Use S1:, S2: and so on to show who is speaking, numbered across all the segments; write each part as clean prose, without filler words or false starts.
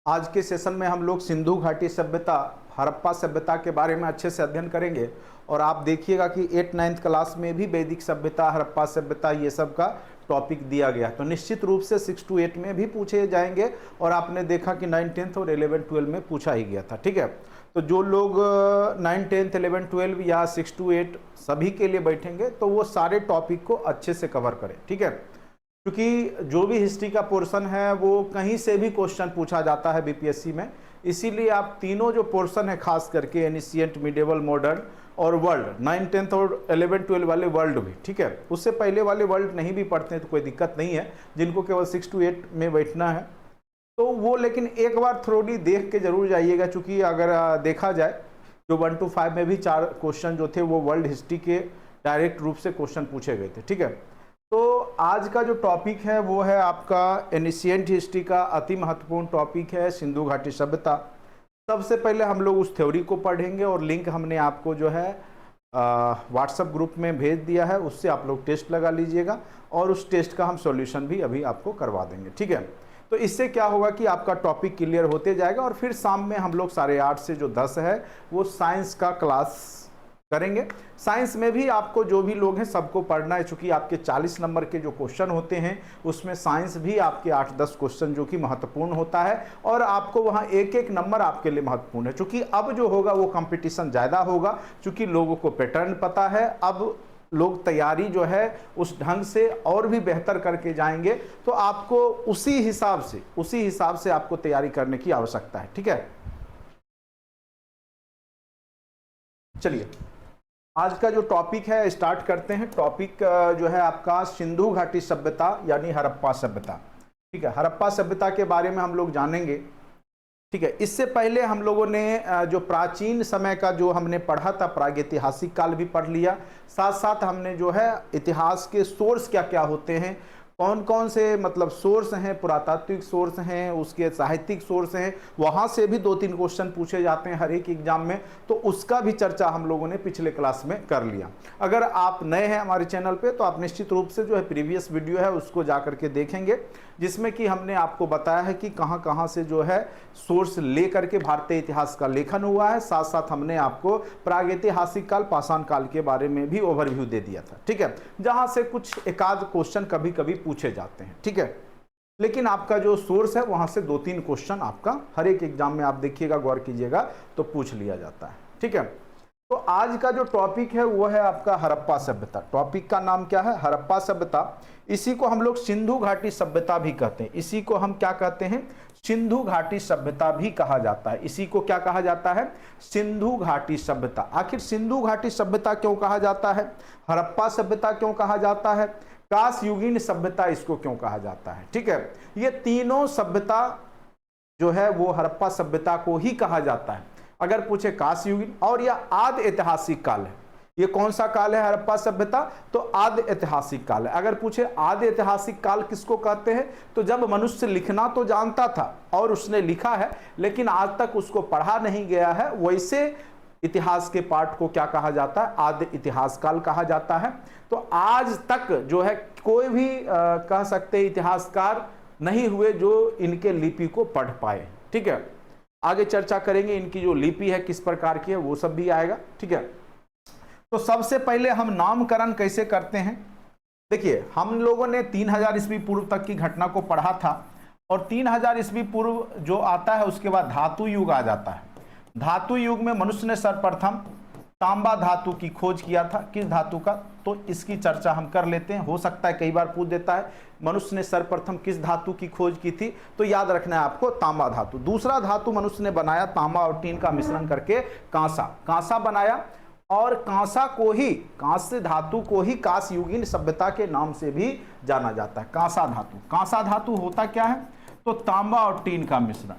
S1: आज के सेशन में हम लोग सिंधु घाटी सभ्यता, हड़प्पा सभ्यता के बारे में अच्छे से अध्ययन करेंगे। और आप देखिएगा कि 8-9th क्लास में भी वैदिक सभ्यता, हड़प्पा सभ्यता ये सब का टॉपिक दिया गया, तो निश्चित रूप से 6 to 8 में भी पूछे जाएंगे। और आपने देखा कि 9, 10th और 11, 12 में पूछा ही गया था। ठीक है, तो जो लोग 9, 10th, 11, 12 या 6 to 8 सभी के लिए बैठेंगे तो वो सारे टॉपिक को अच्छे से कवर करें। ठीक है, क्योंकि जो भी हिस्ट्री का पोर्शन है वो कहीं से भी क्वेश्चन पूछा जाता है बीपीएससी में, इसीलिए आप तीनों जो पोर्शन है, खास करके एनिशिएंट, मिडिवल, मॉडर्न और वर्ल्ड, 9, 10th और 11, 12 वाले वर्ल्ड भी, ठीक है, उससे पहले वाले वर्ल्ड नहीं भी पढ़ते हैं तो कोई दिक्कत नहीं है, जिनको केवल 6 to 8 में बैठना है तो वो, लेकिन एक बार थ्रोली देख के जरूर जाइएगा। चूँकि अगर देखा जाए जो 1 to 5 में भी 4 क्वेश्चन जो थे वो वर्ल्ड हिस्ट्री के डायरेक्ट रूप से क्वेश्चन पूछे गए थे। ठीक है, तो आज का जो टॉपिक है वो है आपका एनिशिएंट हिस्ट्री का अति महत्वपूर्ण टॉपिक है सिंधु घाटी सभ्यता। सबसे पहले हम लोग उस थ्योरी को पढ़ेंगे और लिंक हमने आपको जो है व्हाट्सएप ग्रुप में भेज दिया है, उससे आप लोग टेस्ट लगा लीजिएगा और उस टेस्ट का हम सॉल्यूशन भी अभी आपको करवा देंगे। ठीक है, तो इससे क्या होगा कि आपका टॉपिक क्लियर होते जाएगा। और फिर शाम में हम लोग 8:30 से जो 10 है वो साइंस का क्लास करेंगे। साइंस में भी आपको जो भी लोग हैं सबको पढ़ना है, चूंकि आपके 40 नंबर के जो क्वेश्चन होते हैं उसमें साइंस भी आपके 8-10 क्वेश्चन जो कि महत्वपूर्ण होता है और आपको वहाँ एक नंबर आपके लिए महत्वपूर्ण है। चूंकि अब जो होगा वो कंपटीशन ज़्यादा होगा, चूंकि लोगों को पैटर्न पता है, अब लोग तैयारी जो है उस ढंग से और भी बेहतर करके जाएंगे, तो आपको उसी हिसाब से आपको तैयारी करने की आवश्यकता है। ठीक है, चलिए आज का जो टॉपिक है स्टार्ट करते हैं। टॉपिक जो है आपका सिंधु घाटी सभ्यता यानी हड़प्पा सभ्यता। ठीक है, हड़प्पा सभ्यता के बारे में हम लोग जानेंगे। ठीक है, इससे पहले हम लोगों ने जो प्राचीन समय का जो हमने पढ़ा था, प्रागैतिहासिक काल भी पढ़ लिया, साथ साथ हमने जो है इतिहास के सोर्स क्या क्या होते हैं, कौन कौन से मतलब सोर्स हैं, पुरातात्विक सोर्स हैं, उसके साहित्यिक सोर्स हैं, वहाँ से भी 2-3 क्वेश्चन पूछे जाते हैं हर एक एग्जाम में, तो उसका भी चर्चा हम लोगों ने पिछले क्लास में कर लिया। अगर आप नए हैं हमारे चैनल पे तो आप निश्चित रूप से जो है प्रीवियस वीडियो है उसको जा करके देखेंगे, जिसमें कि हमने आपको बताया है कि कहाँ कहाँ से जो है सोर्स ले करके भारतीय इतिहास का लेखन हुआ है। साथ साथ हमने आपको प्रागैतिहासिक काल, पाषाण काल के बारे में भी ओवरव्यू दे दिया था। ठीक है, जहाँ से कुछ एकाध क्वेश्चन कभी कभी पूछे जाते हैं। ठीक है, लेकिन आपका जो सोर्स है वहाँ से 2-3 क्वेश्चन आपका हर एक एग्जाम में, आप देखिएगा, गौर कीजिएगा, तो पूछ लिया जाता है। ठीक है, तो आज का जो टॉपिक है वो है आपका हड़प्पा सभ्यता। टॉपिक का नाम क्या है? हड़प्पा सभ्यता। इसी को हम लोग सिंधु घाटी सभ्यता भी कहते हैं। इसी को हम क्या कहते हैं? सिंधु घाटी सभ्यता भी कहा जाता है। इसी को क्या कहा जाता है? सिंधु घाटी सभ्यता। आखिर सिंधु घाटी सभ्यता क्यों कहा जाता है? हड़प्पा सभ्यता क्यों कहा जाता है? कांस्ययुगीन सभ्यता इसको क्यों कहा जाता है? ठीक है, ये तीनों सभ्यता जो है वो हड़प्पा सभ्यता को ही कहा जाता है। अगर पूछे कांस्ययुगीन, और यह आदि ऐतिहासिक काल है। ये कौन सा काल है हड़प्पा सभ्यता? तो आदि ऐतिहासिक काल है। अगर पूछे आदि ऐतिहासिक काल किसको कहते हैं, तो जब मनुष्य लिखना तो जानता था और उसने लिखा है, लेकिन आज तक उसको पढ़ा नहीं गया है, वैसे इतिहास के पाठ को क्या कहा जाता है? आदि इतिहास काल कहा जाता है। तो आज तक जो है कोई भी कह सकते इतिहासकार नहीं हुए जो इनके लिपि को पढ़ पाए। ठीक है, आगे चर्चा करेंगे इनकी जो लिपि है किस प्रकार की है, वो सब भी आएगा। ठीक है, तो सबसे पहले हम नामकरण कैसे करते हैं? देखिए, हम लोगों ने 3000 ईस्वी पूर्व तक की घटना को पढ़ा था, और 3000 ईस्वी पूर्व जो आता है उसके बाद धातु युग आ जाता है। धातु युग में मनुष्य ने सर्वप्रथम तांबा धातु की खोज किया था। किस धातु का? तो इसकी चर्चा हम कर लेते हैं। हो सकता है कई बार पूछ देता है मनुष्य ने सर्वप्रथम किस धातु की खोज की थी, तो याद रखना है आपको तांबा धातु। दूसरा धातु मनुष्य ने बनाया तांबा और टीन का मिश्रण करके कांसा बनाया, और कांस्य धातु को ही कांस्ययुगीन सभ्यता के नाम से भी जाना जाता है। कांसा धातु होता क्या है? तो तांबा और टीन का मिश्रण।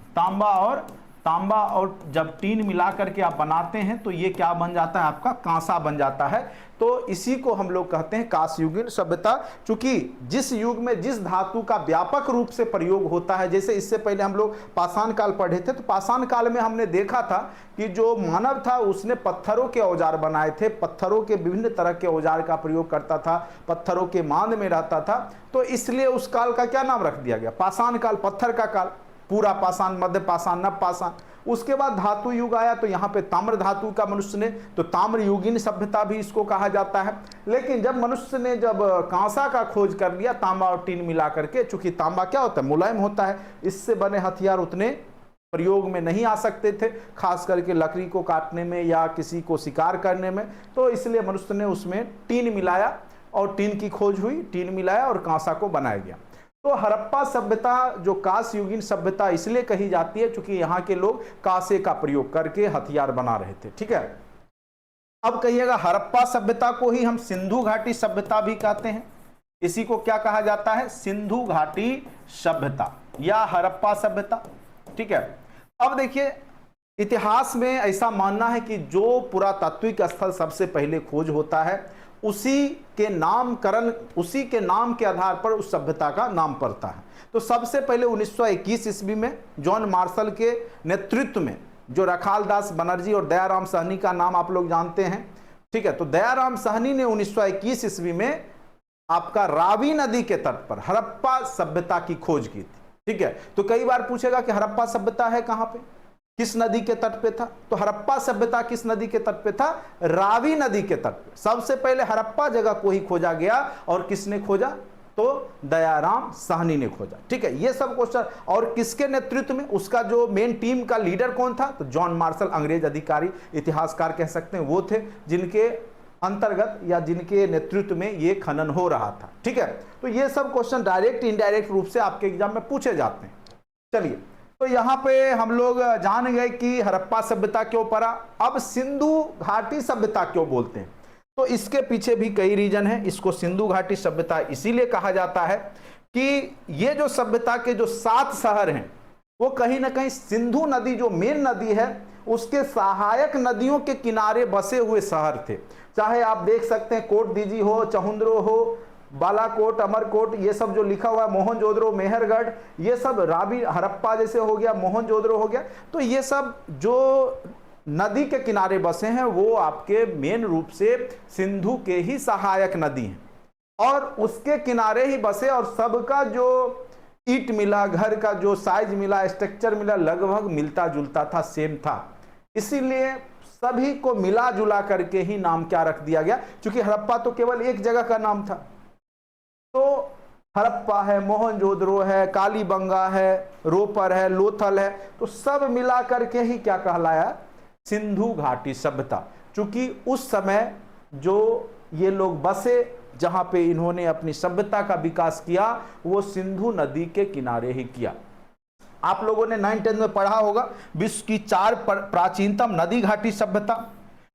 S1: तांबा और जब टीन मिला करके आप बनाते हैं तो ये क्या बन जाता है? आपका कांसा बन जाता है। तो इसी को हम लोग कहते हैं कांस्ययुगीन सभ्यता। चूंकि जिस युग में जिस धातु का व्यापक रूप से प्रयोग होता है, जैसे इससे पहले हम लोग पाषाण काल पढ़े थे, तो पाषाण काल में हमने देखा था कि जो मानव था उसने पत्थरों के औजार बनाए थे, पत्थरों के विभिन्न तरह के औजार का प्रयोग करता था, पत्थरों के मांद में रहता था, तो इसलिए उस काल का क्या नाम रख दिया गया? पाषाण काल, पत्थर का काल। पूरा पाषाण, मध्य पाषाण, नव पाषाण। उसके बाद धातु युग आया तो यहाँ पे ताम्र धातु का मनुष्य ने, तो ताम्र युगीन सभ्यता भी इसको कहा जाता है। लेकिन जब मनुष्य ने जब कांसा का खोज कर लिया तांबा और टीन मिला करके, चूंकि तांबा क्या होता है, मुलायम होता है, इससे बने हथियार उतने प्रयोग में नहीं आ सकते थे, खास करके लकड़ी को काटने में या किसी को शिकार करने में, तो इसलिए मनुष्य ने उसमें टीन मिलाया और टीन की खोज हुई, टीन मिलाया और कांसा को बनाया गया। तो हड़प्पा सभ्यता जो कांस युगीन सभ्यता इसलिए कही जाती है क्योंकि यहाँ के लोग कांसे का प्रयोग करके हथियार बना रहे थे। ठीक है, अब कहिएगा हड़प्पा सभ्यता को ही हम सिंधु घाटी सभ्यता भी कहते हैं। इसी को क्या कहा जाता है, सिंधु घाटी सभ्यता या हड़प्पा सभ्यता। ठीक है, अब देखिए इतिहास में ऐसा मानना है कि जो पुरातात्विक स्थल सबसे पहले खोज होता है उसी के नामकरण, उसी के नाम के आधार पर उस सभ्यता का नाम पड़ता है। तो सबसे पहले 1921 ईस्वी में जॉन मार्शल के नेतृत्व में, जो रखालदास बनर्जी और दयाराम सहनी का नाम आप लोग जानते हैं। ठीक है, तो दयाराम सहनी ने 1921 ईस्वी में आपका रावी नदी के तट पर हड़प्पा सभ्यता की खोज की थी। ठीक है, तो कई बार पूछेगा कि हड़प्पा सभ्यता है कहां पे, किस नदी के तट पे था, तो हड़प्पा सभ्यता किस नदी के तट पे था, रावी नदी के तट पे। सबसे पहले हड़प्पा जगह को ही खोजा गया और किसने खोजा, तो दयाराम साहनी ने खोजा। ठीक है, ये सब क्वेश्चन, और किसके नेतृत्व में, उसका जो मेन टीम का लीडर कौन था, तो जॉन मार्शल, अंग्रेज अधिकारी इतिहासकार कह सकते हैं, वो थे जिनके अंतर्गत या जिनके नेतृत्व में ये खनन हो रहा था। ठीक है, तो ये सब क्वेश्चन डायरेक्ट इनडायरेक्ट रूप से आपके एग्जाम में पूछे जाते हैं। चलिए, तो यहाँ पे हम लोग जान गए कि हड़प्पा सभ्यता क्यों पड़ा। अब सिंधु घाटी सभ्यता क्यों बोलते हैं, तो इसके पीछे भी कई रीजन है। इसको सिंधु घाटी सभ्यता इसीलिए कहा जाता है कि ये जो सभ्यता के जो 7 शहर हैं वो कहीं ना कहीं सिंधु नदी जो मेन नदी है उसके सहायक नदियों के किनारे बसे हुए शहर थे। चाहे आप देख सकते हैं कोटदीजी हो, चहुंद्रो हो, बालाकोट, अमरकोट, ये सब जो लिखा हुआ है, मोहनजोदड़ो, मेहरगढ़, ये सब रावी हड़प्पा जैसे हो गया, मोहनजोदड़ो हो गया, तो ये सब जो नदी के किनारे बसे हैं वो आपके मेन रूप से सिंधु के ही सहायक नदी हैं और उसके किनारे ही बसे, और सबका जो ईट मिला, घर का जो साइज मिला, स्ट्रक्चर मिला, लगभग मिलता जुलता था, सेम था। इसीलिए सभी को मिला जुला करके ही नाम क्या रख दिया गया, क्योंकि हड़प्पा तो केवल एक जगह का नाम था। तो हड़प्पा है, मोहनजोदड़ो है, कालीबंगा है, रोपर है, लोथल है, तो सब मिला करके ही क्या कहलाया, सिंधु घाटी सभ्यता। चूंकि उस समय जो ये लोग बसे, जहां पे इन्होंने अपनी सभ्यता का विकास किया, वो सिंधु नदी के किनारे ही किया। आप लोगों ने 9th-10th में पढ़ा होगा विश्व की 4 प्राचीनतम नदी घाटी सभ्यता।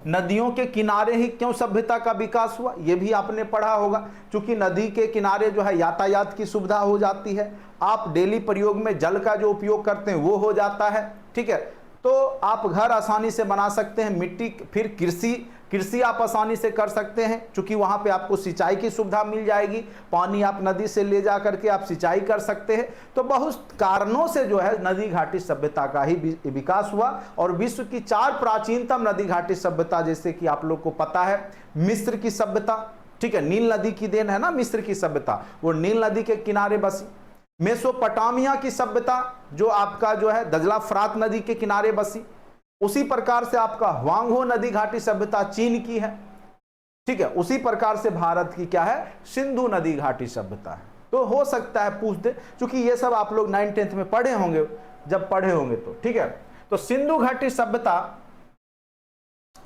S1: नदियों के किनारे ही क्यों सभ्यता का विकास हुआ, यह भी आपने पढ़ा होगा। क्योंकि नदी के किनारे जो है यातायात की सुविधा हो जाती है, आप डेली प्रयोग में जल का जो उपयोग करते हैं वो हो जाता है। ठीक है, तो आप घर आसानी से बना सकते हैं, मिट्टी, फिर कृषि आप आसानी से कर सकते हैं, क्योंकि वहां पे आपको सिंचाई की सुविधा मिल जाएगी, पानी आप नदी से ले जा करके आप सिंचाई कर सकते हैं। तो बहुत कारणों से जो है नदी घाटी सभ्यता का ही विकास हुआ। और विश्व की 4 प्राचीनतम नदी घाटी सभ्यता, जैसे कि आप लोग को पता है मिस्र की सभ्यता, ठीक है, नील नदी की देन है ना मिस्र की सभ्यता, वो नील नदी के किनारे बसी। मेसोपोटामिया की सभ्यता जो आपका जो है दजला फरात नदी के किनारे बसी। उसी प्रकार से आपका ह्वांगहो नदी घाटी सभ्यता चीन की है। ठीक है, उसी प्रकार से भारत की क्या है, सिंधु नदी घाटी सभ्यता है। तो हो सकता है पूछ दे, क्योंकि ये सब आप लोग 9th-10th में पढ़े होंगे, जब पढ़े होंगे तो। ठीक है, तो सिंधु घाटी सभ्यता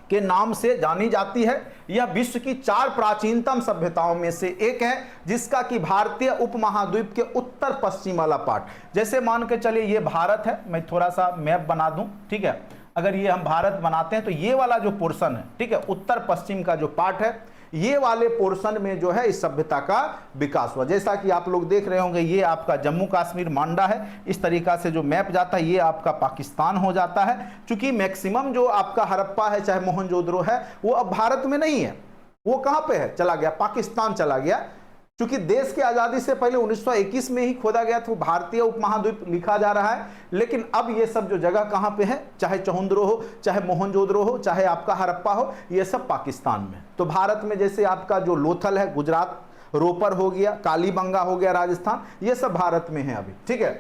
S1: के नाम से जानी जाती है। यह विश्व की 4 प्राचीनतम सभ्यताओं में से एक है, जिसका कि भारतीय उपमहाद्वीप के उत्तर पश्चिम वाला पार्ट, जैसे मान के चलिए ये भारत है, मैं थोड़ा सा मैप बना दूं। ठीक है, अगर ये हम भारत बनाते हैं तो ये वाला जो पोर्शन है, ठीक है, उत्तर पश्चिम का जो पार्ट है, ये वाले पोर्शन में जो है इस सभ्यता का विकास हुआ। जैसा कि आप लोग देख रहे होंगे, ये आपका जम्मू कश्मीर मांडा है, इस तरीका से जो मैप जाता है ये आपका पाकिस्तान हो जाता है। क्योंकि मैक्सिमम जो आपका हड़प्पा है चाहे मोहनजोदड़ो है वो अब भारत में नहीं है, वो कहां पे है, चला गया पाकिस्तान चला गया। क्योंकि देश की आजादी से पहले 1921 में ही खोदा गया था, भारतीय उपमहाद्वीप लिखा जा रहा है। लेकिन अब ये सब जो जगह कहां पे है, चाहे चहुंद्रो हो, चाहे मोहनजोदड़ो हो, चाहे आपका हड़प्पा हो, ये सब पाकिस्तान में। तो भारत में जैसे आपका जो लोथल है गुजरात, रोपर हो गया, कालीबंगा हो गया राजस्थान, ये सब भारत में है अभी। ठीक है,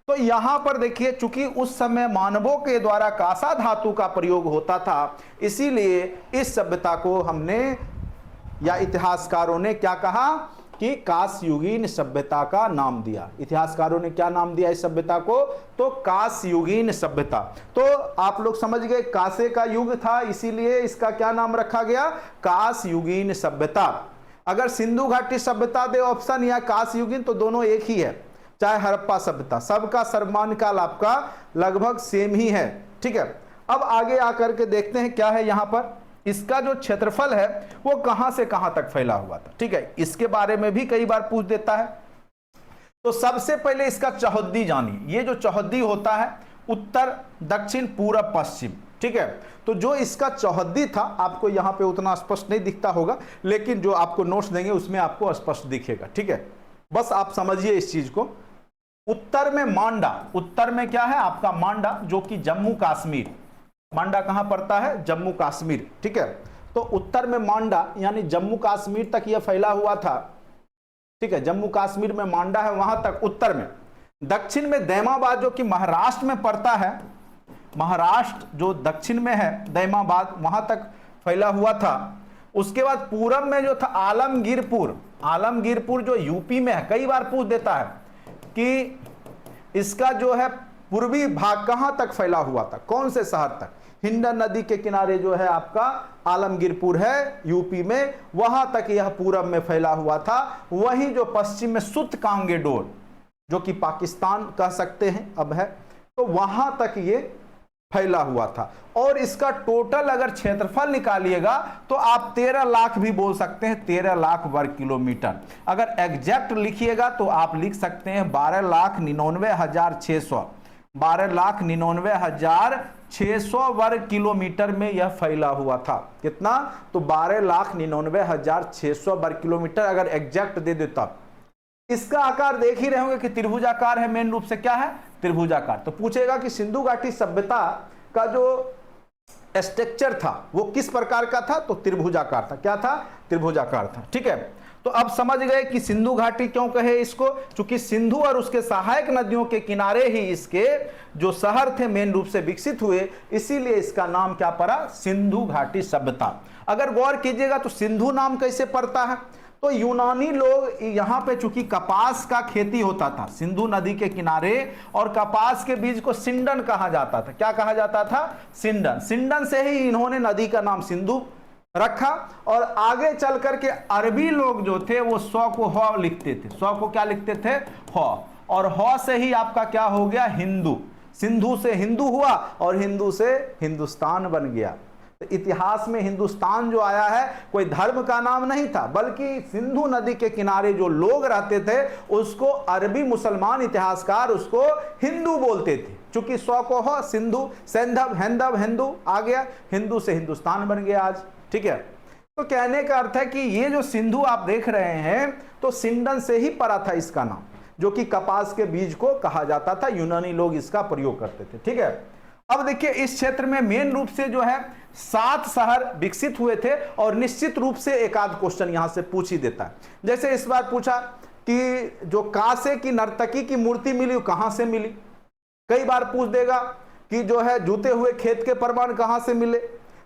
S1: तो यहां पर देखिए, चूंकि उस समय मानवों के द्वारा कांसा धातु का प्रयोग होता था, इसीलिए इस सभ्यता को हमने या इतिहासकारों ने क्या कहा कि कांस्ययुगीन सभ्यता का नाम दिया। इतिहासकारों ने क्या नाम दिया इस सभ्यता को? तो कांस्ययुगीन सभ्यता। तो आप लोग समझ गए, कांसे का युग था, इसीलिए इसका क्या नाम रखा गया? कांस्ययुगीन सभ्यता। अगर सिंधु घाटी सभ्यता दे ऑप्शन या कांस्ययुगीन, तो दोनों एक ही है। चाहे हड़प्पा सभ्यता, सबका सर्वमान्य काल आपका लगभग सेम ही है। ठीक है, अब आगे आकर के देखते हैं क्या है यहां पर। इसका जो क्षेत्रफल है वो कहां से कहां तक फैला हुआ था। ठीक है, इसके बारे में भी कई बार पूछ देता है। तो सबसे पहले इसका चौहद्दी जानिए। ये जो चौहद्दी होता है, उत्तर, दक्षिण, पूरब, पश्चिम। ठीक है, तो जो इसका चौहद्दी था, आपको यहां पे उतना स्पष्ट नहीं दिखता होगा, लेकिन जो आपको नोट्स देंगे उसमें आपको स्पष्ट दिखेगा। ठीक है, बस आप समझिए इस चीज को। उत्तर में मांडा, उत्तर में क्या है आपका? मांडा, जो कि जम्मू कश्मीर। मांडा कहां पड़ता है? जम्मू कश्मीर। ठीक है, तो उत्तर में मांडा यानी जम्मू कश्मीर तक यह फैला हुआ था। ठीक है, जम्मू कश्मीर में मांडा है, वहां तक उत्तर में। दक्षिण में दैमाबाद, जो कि महाराष्ट्र में पड़ता है, महाराष्ट्र जो दक्षिण में है, दैमाबाद, वहां तक फैला हुआ था। उसके बाद पूरब में जो था आलमगीरपुर, आलमगीरपुर जो यूपी में है, कई बार पूछ देता है कि इसका जो है पूर्वी भाग कहां तक फैला हुआ था, कौन से शहर तक? हिंडन नदी के किनारे जो है आपका आलमगीरपुर है यूपी में, वहां तक यह पूरब में फैला हुआ था। वहीं जो पश्चिम में सुत कांगेडोर, जो कि पाकिस्तान कह सकते हैं अब है, तो वहां तक ये फैला हुआ था। और इसका टोटल अगर क्षेत्रफल निकालिएगा तो आप 13 लाख भी बोल सकते हैं, 13 लाख वर्ग किलोमीटर। अगर एग्जैक्ट लिखिएगा तो आप लिख सकते हैं 12,99,600, 12,99,600 वर्ग किलोमीटर में यह फैला हुआ था। कितना? तो 12,99,600 वर्ग किलोमीटर अगर एग्जैक्ट दे दे तब। इसका आकार देख ही रहे होंगे कि त्रिभुजाकार है, मेन रूप से क्या है? त्रिभुजाकार। तो पूछेगा कि सिंधु घाटी सभ्यता का जो स्ट्रक्चर था वो किस प्रकार का था? तो त्रिभुजाकार था। क्या था? त्रिभुजाकार था। ठीक है, तो अब समझ गए कि सिंधु घाटी क्यों कहे इसको? क्योंकि सिंधु और उसके सहायक नदियों के किनारे ही इसके जो शहर थे मेन रूप से विकसित हुए, इसीलिए इसका नाम क्या पड़ा? सिंधु घाटी सभ्यता। अगर गौर कीजिएगा तो सिंधु नाम कैसे पड़ता है? तो यूनानी लोग यहां पे चूंकि कपास का खेती होता था सिंधु नदी के किनारे, और कपास के बीज को सिंडन कहा जाता था। क्या कहा जाता था? सिंडन। सिंडन से ही इन्होंने नदी का नाम सिंधु रखा। और आगे चल करके अरबी लोग जो थे वो सौ को ह लिखते थे। सौ को क्या लिखते थे? ह। और ह से ही आपका क्या हो गया? हिंदू। सिंधु से हिंदू हुआ और हिंदू से हिंदुस्तान बन गया। तो इतिहास में हिंदुस्तान जो आया है कोई धर्म का नाम नहीं था, बल्कि सिंधु नदी के किनारे जो लोग रहते थे उसको अरबी मुसलमान इतिहासकार उसको हिंदू बोलते थे। चूंकि सौ को हो, सिंधु, सैंधव, हैंदव, हिंदू आ गया, हिंदू से हिंदुस्तान बन गया आज। ठीक है, तो कहने का अर्थ है कि ये जो सिंधु आप देख रहे हैं तो सिंडन से ही पड़ा था इसका नाम, जो कि कपास के बीज को कहा जाता था। यूनानी लोग इसका प्रयोग करते थे। ठीक है, अब देखिए इस क्षेत्र में मेन रूप से जो है 7 शहर विकसित हुए थे, और निश्चित रूप से एक आध क्वेश्चन यहां से पूछ ही देता है। जैसे इस बार पूछा कि जो कांसे की नर्तकी की मूर्ति मिली कहां से मिली। कई बार पूछ देगा कि जो है जूते हुए खेत के प्रमाण कहां से मिले,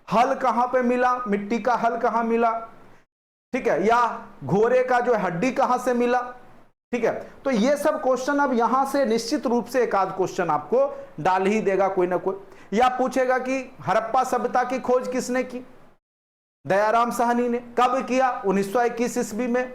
S1: हल कहां पे मिला, मिट्टी का हल कहां मिला। ठीक है, या घोड़े का जो हड्डी कहां से मिला। ठीक है, तो ये सब क्वेश्चन अब यहां से निश्चित रूप से एक आध क्वेश्चन आपको डाल ही देगा कोई ना कोई। या पूछेगा कि हड़प्पा सभ्यता की खोज किसने की? दयाराम साहनी ने। कब किया? 1921 ईस्वी में।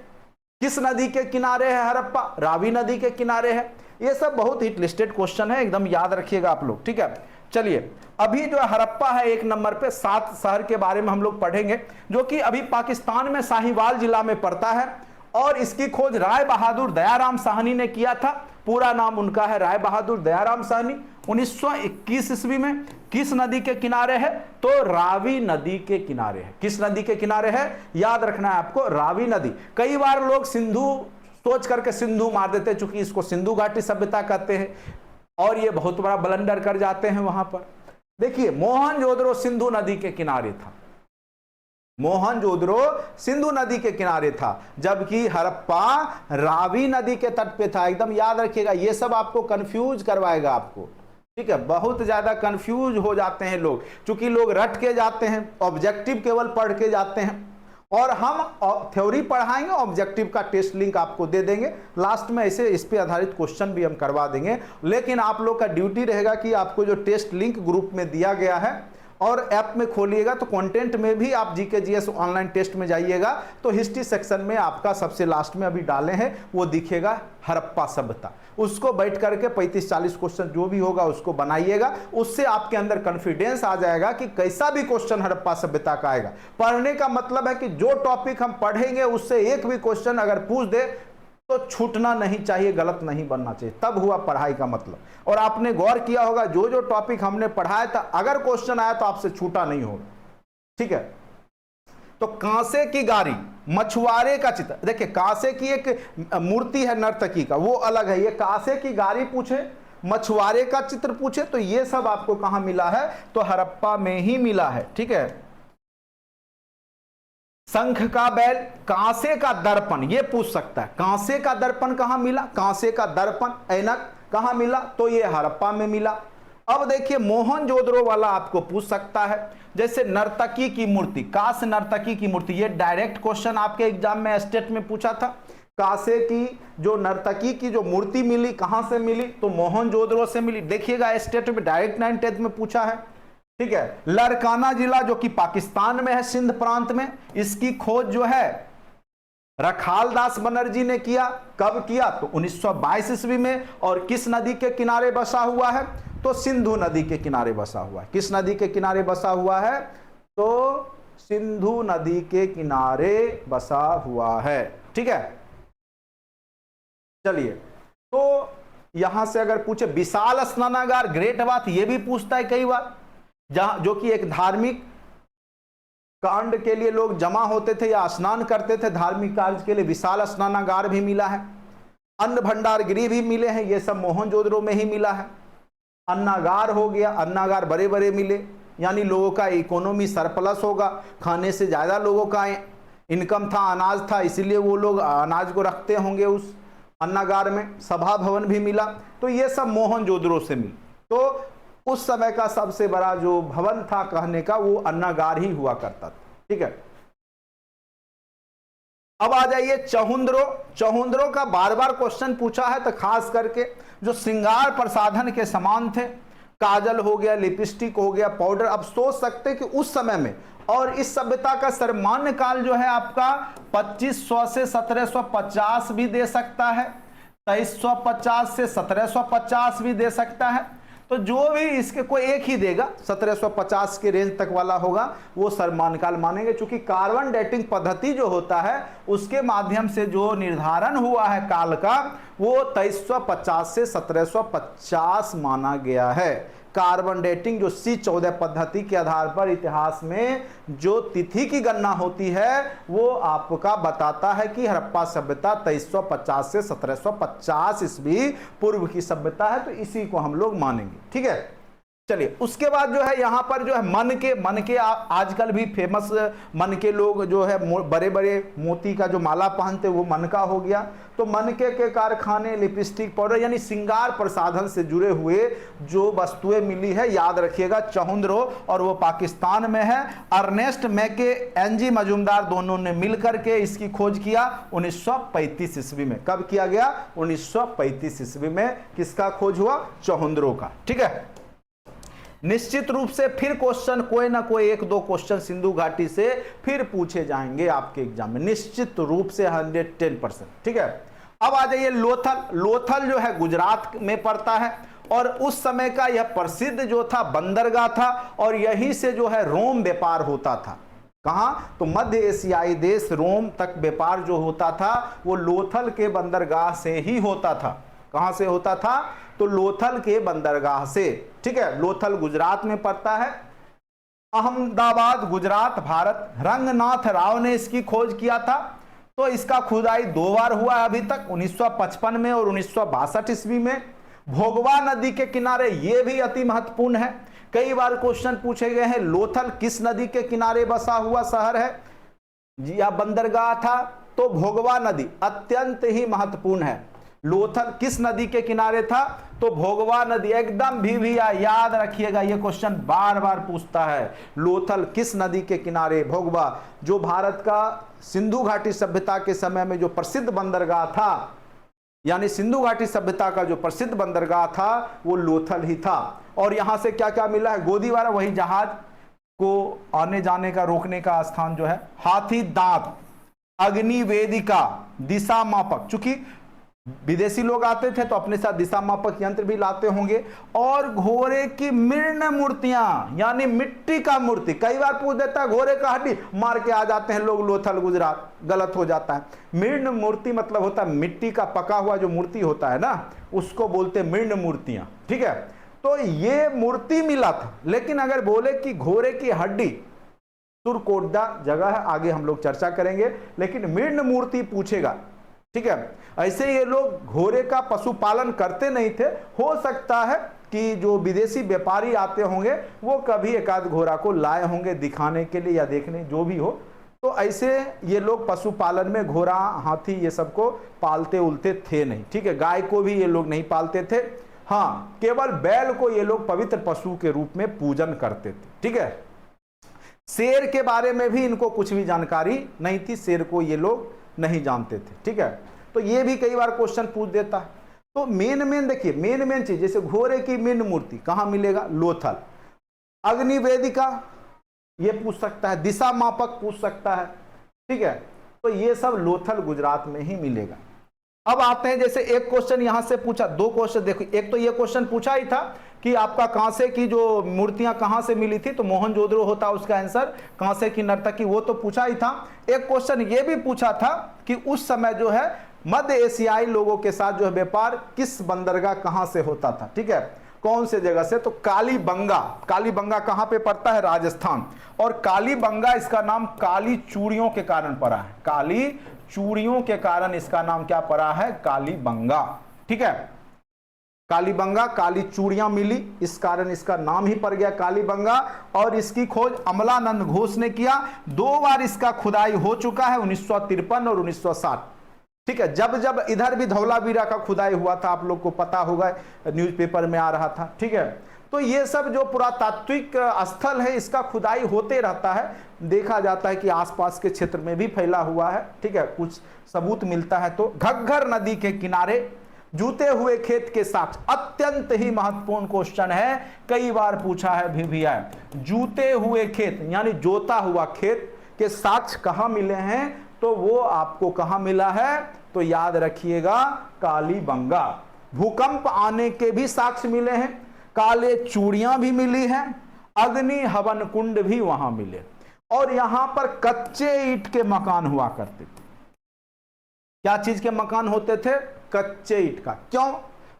S1: किस नदी के किनारे है हड़प्पा? रावी नदी के किनारे है। ये सब बहुत हिट लिस्टेड क्वेश्चन है, एकदम याद रखिएगा आप लोग। ठीक है, चलिए अभी जो हड़प्पा है 1 नंबर पे 7 शहर के बारे में हम लोग पढ़ेंगे, जो कि अभी पाकिस्तान में साहिवाल जिला में पड़ता है। और इसकी खोज राय बहादुर दयाराम साहनी ने किया था। पूरा नाम उनका है राय बहादुर दयाराम साहनी। 1921 ईस्वी में। किस नदी के किनारे है? तो रावी नदी के किनारे है। किस नदी के किनारे है? याद रखना है आपको, रावी नदी। कई बार लोग सिंधु सोच करके सिंधु मार देते हैं, चूंकि इसको सिंधु घाटी सभ्यता कहते हैं, और ये बहुत बड़ा ब्लंडर कर जाते हैं वहां पर। देखिए मोहनजोदड़ो सिंधु नदी के किनारे था। मोहनजोदड़ो सिंधु नदी के किनारे था, जबकि हड़प्पा रावी नदी के तट पे था। एकदम याद रखिएगा, ये सब आपको कंफ्यूज करवाएगा आपको, ठीक है। बहुत ज्यादा कंफ्यूज हो जाते हैं लोग, क्योंकि लोग रट के जाते हैं, ऑब्जेक्टिव केवल पढ़ के जाते हैं, और हम थ्योरी पढ़ाएंगे, ऑब्जेक्टिव का टेस्ट लिंक आपको दे देंगे लास्ट में, ऐसे इस पे आधारित क्वेश्चन भी हम करवा देंगे। लेकिन आप लोग का ड्यूटी रहेगा कि आपको जो टेस्ट लिंक ग्रुप में दिया गया है और ऐप में खोलिएगा तो कंटेंट में भी आप जीके जीएस ऑनलाइन टेस्ट में जाइएगा तो हिस्ट्री सेक्शन में आपका सबसे लास्ट में अभी डाले हैं वो दिखेगा हड़प्पा सभ्यता, उसको बैठ करके 35-40 क्वेश्चन जो भी होगा उसको बनाइएगा। उससे आपके अंदर कॉन्फिडेंस आ जाएगा कि कैसा भी क्वेश्चन हड़प्पा सभ्यता का आएगा। पढ़ने का मतलब है कि जो टॉपिक हम पढ़ेंगे उससे एक भी क्वेश्चन अगर पूछ दे तो छूटना नहीं चाहिए, गलत नहीं बनना चाहिए, तब हुआ पढ़ाई का मतलब। और आपने गौर किया होगा जो जो टॉपिक हमने पढ़ाया था अगर क्वेश्चन आया तो आपसे छूटा नहीं होगा, ठीक है। तो कांसे की गाड़ी, मछुआरे का चित्र, देखिए कांसे की एक मूर्ति है नर्तकी का, वो अलग है। ये कांसे की गाड़ी पूछे, मछुआरे का चित्र पूछे, तो ये सब आपको कहां मिला है, तो हड़प्पा में ही मिला है, ठीक है। शंख का बैल, कांसे का दर्पण, ये पूछ सकता है, कांसे का दर्पण कहां मिला, कांसे का दर्पण ऐनक कहां मिला, तो ये हड़प्पा में मिला। अब देखिए मोहनजोदड़ो वाला आपको पूछ सकता है, जैसे नर्तकी की मूर्ति, कांस्य नर्तकी की मूर्ति, ये डायरेक्ट क्वेश्चन आपके एग्जाम में स्टेट में पूछा था। कांसे की जो नर्तकी की जो मूर्ति मिली कहां से मिली, तो मोहनजोदड़ो से मिली। देखिएगा स्टेट में डायरेक्ट 9th 10th में पूछा है, ठीक है। लरकाना जिला जो कि पाकिस्तान में है, सिंध प्रांत में, इसकी खोज जो है रखालदास बनर्जी ने किया। कब किया, तो 1922 ईस्वी में। और किस नदी के किनारे बसा हुआ है, तो सिंधु नदी के किनारे बसा हुआ है। किस नदी के किनारे बसा हुआ है, तो सिंधु नदी के किनारे बसा हुआ है, ठीक है। चलिए, तो यहां से अगर पूछे विशाल स्नानागार, ग्रेट बात, ये भी पूछता है कई बार, जहां जो कि एक धार्मिक कांड के लिए लोग जमा होते थे या स्नान करते थे धार्मिक कार्य के लिए, विशाल स्नानागार भी मिला है। अन्न भंडार गृह भी मिले हैं, ये सब मोहनजोदड़ो में ही मिला है। अन्नागार हो गया, अन्नागार बड़े बड़े मिले, यानी लोगों का इकोनॉमी सरप्लस होगा, खाने से ज्यादा लोगों का इनकम था, अनाज था, इसीलिए वो लोग अनाज को रखते होंगे उस अन्नागार में। सभा भवन भी मिला, तो ये सब मोहनजोदड़ो से मिला। तो उस समय का सबसे बड़ा जो भवन था कहने का, वो अन्नागार ही हुआ करता था, ठीक है। अब आ जाइए चहुंद्रो। चहुंद्रो का बार बार क्वेश्चन पूछा है, तो खास करके जो श्रृंगार प्रसाधन के समान थे, काजल हो गया, लिपस्टिक हो गया, पाउडर। अब सोच सकते कि उस समय में, और इस सभ्यता का सर्वमान्य काल जो है आपका 2500 से 1750 भी दे सकता है, 2350 से 1750 भी दे सकता है। तो जो भी इसके कोई एक ही देगा, 1750 के रेंज तक वाला होगा, वो सर्वमान्य काल मानेंगे। चूंकि कार्बन डेटिंग पद्धति जो होता है उसके माध्यम से जो निर्धारण हुआ है काल का, वो 2350 से 1750 माना गया है। कार्बन डेटिंग जो C14 पद्धति के आधार पर इतिहास में जो तिथि की गणना होती है वो आपका बताता है कि हड़प्पा सभ्यता 2350 से 1750 ईस्वी पूर्व की सभ्यता है, तो इसी को हम लोग मानेंगे, ठीक है। चलिए, उसके बाद जो है यहाँ पर जो है मन के आजकल भी फेमस मन के लोग जो है बड़े बड़े मोती का जो माला पहनते वो मन का हो गया। तो मनके के कारखाने, लिपस्टिक, पाउडर, यानी श्रृंगार प्रसाधन से जुड़े हुए जो वस्तुएं मिली है, याद रखिएगा चहुंद्रो, और वो पाकिस्तान में है। अर्नेस्ट मैके, एनजी मजूमदार दोनों ने मिलकर के इसकी खोज किया 1935 ईस्वी में। कब किया गया, 1935 ईस्वी में किसका खोज हुआ, चहुंद्रो का, ठीक है। निश्चित रूप से फिर क्वेश्चन कोई ना कोई 1-2 क्वेश्चन सिंधु घाटी से फिर पूछे जाएंगे आपके एग्जाम में, निश्चित रूप से 110%, ठीक है। अब आ जाइए लोथल। लोथल जो है गुजरात में पड़ता है, और उस समय का यह प्रसिद्ध जो था बंदरगाह था, और यहीं से जो है रोम व्यापार होता था। कहां, तो मध्य एशियाई देश रोम तक व्यापार जो होता था वो लोथल के बंदरगाह से ही होता था। कहां से होता था, तो लोथल के बंदरगाह से, ठीक है। लोथल गुजरात में पड़ता है। अहमदाबाद गुजरात, भारत। रंगनाथ राव ने इसकी खोज किया था, तो इसका खुदाई 2 बार हुआ है अभी तक, 1955 में और 1962 ईस्वी में। भोगवा नदी के किनारे, ये भी अति महत्वपूर्ण है, कई बार क्वेश्चन पूछे गए हैं लोथल किस नदी के किनारे बसा हुआ शहर है या बंदरगाह था, तो भोगवा नदी अत्यंत ही महत्वपूर्ण है। लोथल किस नदी के किनारे था, तो भोगवा नदी, एकदम भी याद रखिएगा, ये क्वेश्चन बार बार पूछता है। लोथल किस नदी के किनारे, भोगवा, जो भारत का सिंधु घाटी सभ्यता के समय में जो प्रसिद्ध बंदरगाह था, यानी सिंधु घाटी सभ्यता का जो प्रसिद्ध बंदरगाह था वो लोथल ही था। और यहां से क्या क्या मिला है, गोदीवारा, वही जहाज को आने जाने का रोकने का स्थान जो है, हाथी दांत, अग्नि वेदिका, दिशा मापक, चूंकि विदेशी लोग आते थे तो अपने साथ दिशा मापक यंत्र भी लाते होंगे, और घोड़े की मृण मूर्तियां, यानी मिट्टी का मूर्ति। कई बार पूछ देता है घोड़े का हड्डी, मार के आ जाते हैं लोग लोथल गुजरात, गलत हो जाता है। मृण मूर्ति मतलब होता है मिट्टी का पका हुआ जो मूर्ति होता है ना, उसको बोलते हैं मृण मूर्तियां, ठीक है। तो ये मूर्ति मिला था, लेकिन अगर बोले कि घोड़े की हड्डी, तुरकोटदा जगह है, आगे हम लोग चर्चा करेंगे, लेकिन मृण मूर्ति पूछेगा, ठीक है। ऐसे ये लोग घोड़े का पशुपालन करते नहीं थे, हो सकता है कि जो विदेशी व्यापारी आते होंगे वो कभी एकाध घोड़ा को लाए होंगे दिखाने के लिए या देखने, जो भी हो। तो ऐसे ये लोग पशुपालन में घोड़ा, हाथी, ये सबको पालते उलते थे नहीं, ठीक है। गाय को भी ये लोग नहीं पालते थे, हाँ, केवल बैल को ये लोग पवित्र पशु के रूप में पूजन करते थे, ठीक है। शेर के बारे में भी इनको कुछ भी जानकारी नहीं थी, शेर को ये लोग नहीं जानते थे, ठीक है। तो ये भी कई बार क्वेश्चन पूछ देता है। तो मेन देखिए, मेन चीज, जैसे घोड़े की मृण मूर्ति कहां मिलेगा, लोथल। अग्नि वेदिका ये पूछ सकता है, दिशा मापक पूछ सकता है, ठीक है। तो ये सब लोथल गुजरात में ही मिलेगा। अब आते हैं, जैसे एक क्वेश्चन यहां से पूछा, दो क्वेश्चन देखो, एक तो ये क्वेश्चन पूछा ही था कि आपका कांसे की जो मूर्तियां कहां से मिली थी, तो मोहनजोदड़ो होता उसका आंसर, कांसे की नर्तकी, वो तो पूछा ही था। एक क्वेश्चन ये भी पूछा था कि उस समय जो है मध्य एशियाई लोगों के साथ जो है व्यापार किस बंदरगाह कहां से होता था, ठीक है, कौन से जगह से, तो कालीबंगा। कालीबंगा कहां पे पड़ता है, राजस्थान। और कालीबंगा, इसका नाम काली चूड़ियों के कारण पड़ा है, काली चूड़ियों के कारण इसका नाम क्या पड़ा है, कालीबंगा, ठीक है। कालीबंगा, काली चूड़ियां मिली, इस कारण इसका नाम ही पड़ गया कालीबंगा। और इसकी खोज अमलानंद घोष ने किया। 2 बार इसका खुदाई हो चुका है, 1953 और 1960, ठीक है। जब जब इधर भी धौलावीरा का खुदाई हुआ था, आप लोग को पता होगा, न्यूज़पेपर में आ रहा था, ठीक है। तो ये सब जो पुरातात्विक स्थल है, इसका खुदाई होते रहता है, देखा जाता है कि आसपास के क्षेत्र में भी फैला हुआ है, ठीक है, कुछ सबूत मिलता है। तो घग्गर नदी के किनारे जूते हुए खेत के साक्ष्य, अत्यंत ही महत्वपूर्ण क्वेश्चन है, कई बार पूछा है भी है। जूते हुए खेत यानी जोता हुआ खेत के साक्ष्य कहां मिले हैं, तो वो आपको कहां मिला है, तो याद रखिएगा कालीबंगा। भूकंप आने के भी साक्ष्य मिले हैं, काले चूड़ियां भी मिली हैं, अग्नि हवन कुंड भी वहां मिले, और यहां पर कच्चे ईंट के मकान हुआ करते थे। क्या चीज के मकान होते थे, कच्चे ईंट का। क्यों,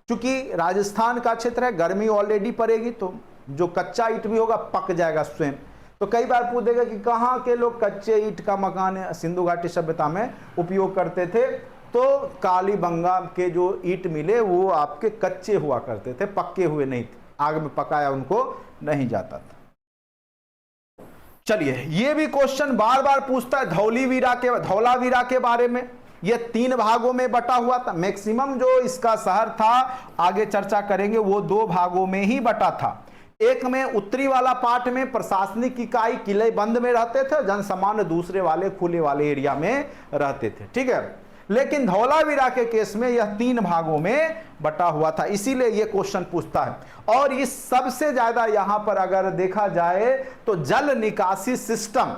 S1: क्योंकि राजस्थान का क्षेत्र है, गर्मी ऑलरेडी पड़ेगी, तो जो कच्चा ईंट भी होगा पक जाएगा स्वयं। तो कई बार पूछ देगा कि कहाँ के लोग कच्चे ईंट का मकान सिंधु घाटी सभ्यता में उपयोग करते थे, तो कालीबंगा के जो ईंट मिले वो आपके कच्चे हुआ करते थे, पक्के हुए नहीं थे, आग में पकाया उनको नहीं जाता था। चलिए, ये भी क्वेश्चन बार बार पूछता है धौलावीरा के बारे में। ये 3 भागों में बटा हुआ था, मैक्सिमम जो इसका शहर था, आगे चर्चा करेंगे, वो 2 भागों में ही बटा था। एक में उत्तरी वाला पार्ट में प्रशासनिक इकाई किले बंद में रहते थे, जनसामान्य दूसरे वाले खुले वाले एरिया में रहते थे, ठीक है। लेकिन धौलावीरा के केस में यह 3 भागों में बटा हुआ था, इसीलिए यह क्वेश्चन पूछता है। और इस सबसे ज्यादा यहां पर अगर देखा जाए तो जल निकासी सिस्टम,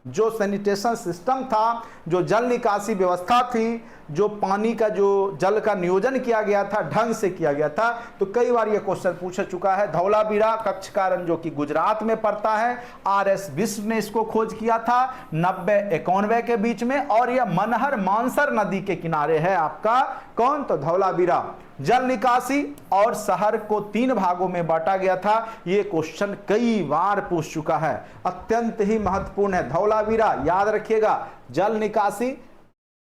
S1: जो सैनिटेशन सिस्टम था, जो जल निकासी व्यवस्था थी, जो पानी का जो जल का नियोजन किया गया था, ढंग से किया गया था, तो कई बार यह क्वेश्चन पूछा चुका है। धौलावीरा कक्षकारण जो कि गुजरात में पड़ता है, RS बिष्ट ने इसको खोज किया था 90-91 के बीच में, और यह मनहर मानसर नदी के किनारे है आपका कौन, तो धौलावीरा। जल निकासी और शहर को 3 भागों में बांटा गया था, यह क्वेश्चन कई बार पूछ चुका है, अत्यंत ही महत्वपूर्ण है। धौलावीरा याद रखिएगा, जल निकासी,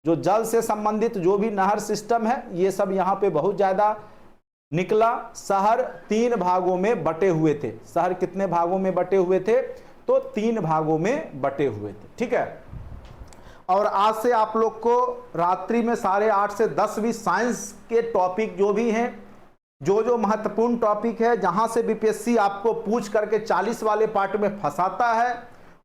S1: जो जल से संबंधित जो भी नहर सिस्टम है, ये सब यहाँ पे बहुत ज्यादा निकला। शहर 3 भागों में बटे हुए थे। शहर कितने भागों में बटे हुए थे? तो 3 भागों में बटे हुए थे, ठीक है। और आज से आप लोग को रात्रि में 8:30 से 10 भी साइंस के टॉपिक जो भी हैं, जो महत्वपूर्ण टॉपिक है, जहां से बीपीएससी आपको पूछ करके 40 वाले पार्ट में फंसाता है,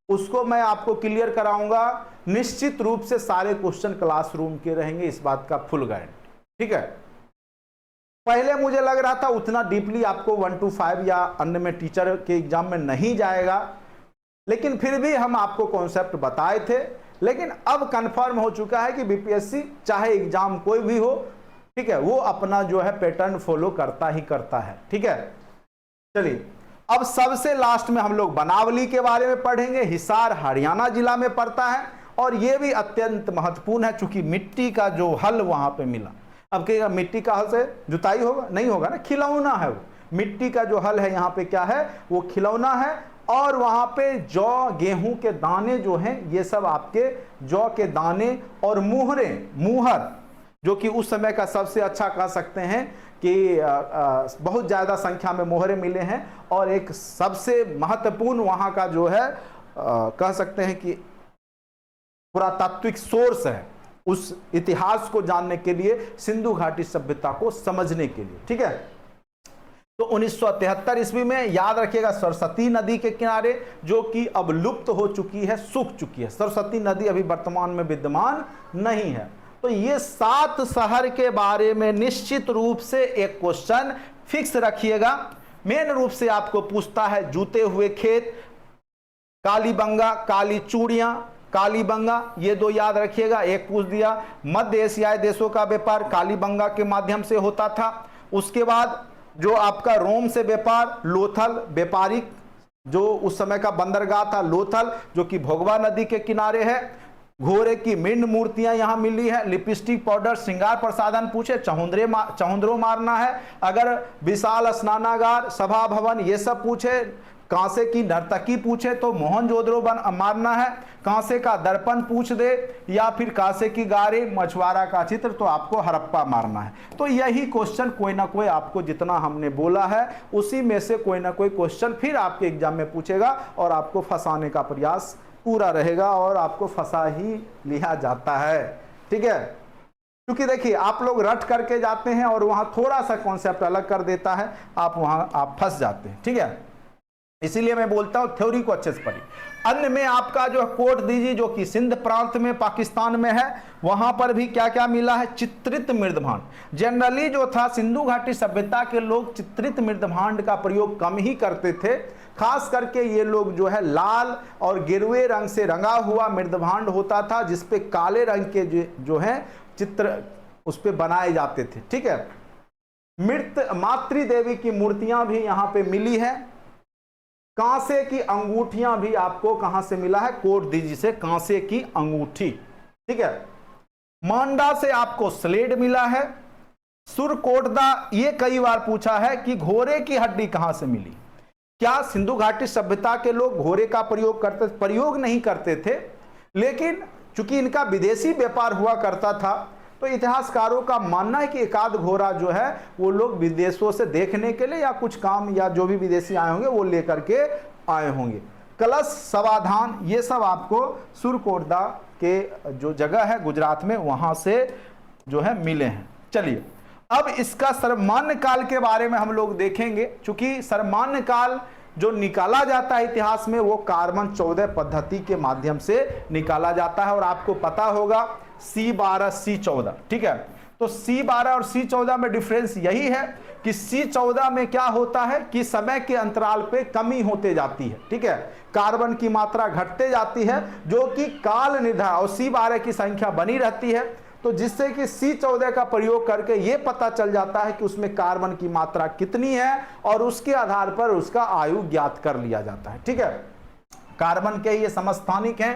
S1: उसको मैं आपको क्लियर कराऊंगा। निश्चित रूप से सारे क्वेश्चन क्लासरूम के रहेंगे, इस बात का फुल गारंटी, ठीक है। पहले मुझे लग रहा था उतना डीपली आपको 1 to 5 या अन्य में टीचर के एग्जाम में नहीं जाएगा, लेकिन फिर भी हम आपको कॉन्सेप्ट बताए थे। लेकिन अब कंफर्म हो चुका है कि बीपीएससी चाहे एग्जाम कोई भी हो, ठीक है, वो अपना जो है पैटर्न फॉलो करता ही करता है, ठीक है। चलिए, अब सबसे लास्ट में हम लोग बनावली के बारे में पढ़ेंगे। हिसार हरियाणा जिला में पड़ता है और यह भी अत्यंत महत्वपूर्ण है, चूंकि मिट्टी का जो हल वहां पे मिला। अब कहेगा मिट्टी का हल से जुताई होगा? नहीं होगा ना, खिलौना है वो। मिट्टी का जो हल है यहाँ पे क्या है? वो खिलौना है। और वहां पे जौ गेहूं के दाने जो हैं, ये सब आपके जौ के दाने और मुहर, जो कि उस समय का सबसे अच्छा कह सकते हैं कि बहुत ज़्यादा संख्या में मोहरे मिले हैं। और एक सबसे महत्वपूर्ण वहाँ का जो है कह सकते हैं कि पुरातात्विक सोर्स है उस इतिहास को जानने के लिए, सिंधु घाटी सभ्यता को समझने के लिए, ठीक है। तो 1973 ईस्वी में, याद रखिएगा, सरस्वती नदी के किनारे, जो कि अब लुप्त हो चुकी है, सूख चुकी है। सरस्वती नदी अभी वर्तमान में विद्यमान नहीं है। तो ये 7 शहर के बारे में निश्चित रूप से एक क्वेश्चन फिक्स रखिएगा। मेन रूप से आपको पूछता है जूते हुए खेत, कालीबंगा, काली चूड़ियां, कालीबंगा, ये 2 याद रखिएगा। एक पूछ दिया मध्य एशियाई देशों का व्यापार कालीबंगा के माध्यम से होता था। उसके बाद जो आपका रोम से व्यापार, लोथल व्यापारिक जो उस समय का बंदरगाह था लोथल, जो कि भोगवा नदी के किनारे है। घोड़े की मिंड मूर्तियां यहां मिली है। लिपस्टिक पाउडर, श्रृंगार प्रसाधन पूछे, चहुंद्रो मारना है। अगर विशाल स्नानागार, सभा भवन, ये सब पूछे। कांसे की नर्तकी पूछे तो मोहनजोदड़ो मारना है। कांसे का दर्पण पूछ दे, या फिर कांसे की गारे, मछुआरा का चित्र, तो आपको हड़प्पा मारना है। तो यही क्वेश्चन कोई ना कोई आपको, जितना हमने बोला है उसी में से कोई ना कोई क्वेश्चन फिर आपके एग्जाम में पूछेगा और आपको फंसाने का प्रयास पूरा रहेगा, और आपको फंसा ही लिया जाता है, ठीक है। क्योंकि देखिए, आप लोग रट करके जाते हैं और वहां थोड़ा सा कॉन्सेप्ट अलग कर देता है, आप फंस जाते हैं, ठीक है। इसीलिए मैं बोलता हूं थ्योरी को अच्छे से पढ़िए। अन्य में आपका जो कोट दीजिए, जो कि सिंध प्रांत में पाकिस्तान में है, वहां पर भी क्या क्या मिला है? चित्रित मृदभांड। जनरली जो था, सिंधु घाटी सभ्यता के लोग चित्रित मृदभांड का प्रयोग कम ही करते थे। खास करके ये लोग जो है लाल और गिरवे रंग से रंगा हुआ मृदभांड होता था, जिसपे काले रंग के जो है चित्र उस पे बनाए जाते थे, ठीक है। मृत मातृदेवी की मूर्तियां भी यहां पे मिली है। कांसे की अंगूठियां भी आपको कहां से मिला है? कोट दीजिए से कांसे की अंगूठी, ठीक है। मांडा से आपको स्लेट मिला है। सुरकोटदा, ये कई बार पूछा है कि घोड़े की हड्डी कहां से मिली। क्या सिंधु घाटी सभ्यता के लोग घोड़े का प्रयोग नहीं करते थे, लेकिन चूंकि इनका विदेशी व्यापार हुआ करता था, तो इतिहासकारों का मानना है कि एकाध घोड़ा जो है वो लोग विदेशों से देखने के लिए या कुछ काम, या जो भी विदेशी आए होंगे वो लेकर के आए होंगे। कलश, समाधान, ये सब आपको सुरकोटदा के जो जगह है गुजरात में, वहां से जो है मिले हैं। चलिए, अब इसका सर्वमान्य काल के बारे में हम लोग देखेंगे। चूंकि सर्वमान्य काल जो निकाला जाता है इतिहास में, वो कार्बन 14 पद्धति के माध्यम से निकाला जाता है। और आपको पता होगा C12 C14, ठीक है। तो C12 और C14 में डिफरेंस यही है कि C14 में क्या होता है कि समय के अंतराल पे कमी होते जाती है, ठीक है। कार्बन की मात्रा घटते जाती है, जो कि काल निर्धारण, और C12 की संख्या बनी रहती है। तो जिससे कि C14 का प्रयोग करके ये पता चल जाता है कि उसमें कार्बन की मात्रा कितनी है, और उसके आधार पर उसका आयु ज्ञात कर लिया जाता है, ठीक है। कार्बन के ये समस्थानिक हैं।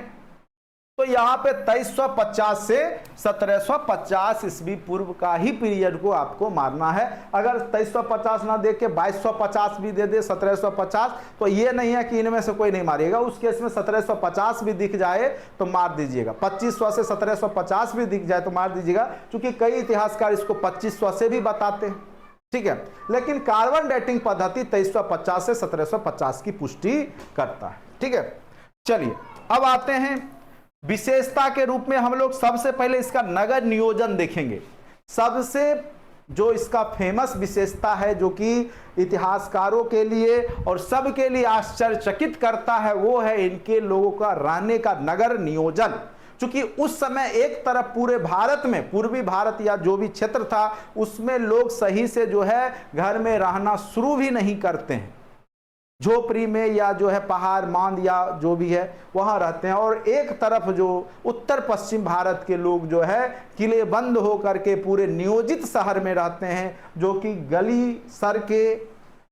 S1: तो यहाँ पे 2350 से 1750 ईस्वी पूर्व का ही पीरियड को आपको मारना है। अगर 2350 ना दे के 2250 भी दे दे, 1750, तो ये नहीं है कि इनमें से कोई नहीं मारिएगा। उस केस में 1750 भी दिख जाए तो मार दीजिएगा, 2500 से 1750 भी दिख जाए तो मार दीजिएगा, क्योंकि कई इतिहासकार इसको 2500 से भी बताते हैं, ठीक है। लेकिन कार्बन डेटिंग पद्धति 2350 से 1750 की पुष्टि करता है। ठीक है, चलिए अब आते हैं विशेषता के रूप में। हम लोग सबसे पहले इसका नगर नियोजन देखेंगे। सबसे जो इसका फेमस विशेषता है, जो कि इतिहासकारों के लिए और सबके लिए आश्चर्यचकित करता है, वो है इनके लोगों का रहने का नगर नियोजन। क्योंकि उस समय एक तरफ पूरे भारत में, पूर्वी भारत या जो भी क्षेत्र था, उसमें लोग सही से जो है घर में रहना शुरू भी नहीं करते हैं, झोपड़ी में या जो है पहाड़ मांद या जो भी है वहां रहते हैं। और एक तरफ जो उत्तर पश्चिम भारत के लोग जो है किले बंद होकर के पूरे नियोजित शहर में रहते हैं, जो कि गली सड़कें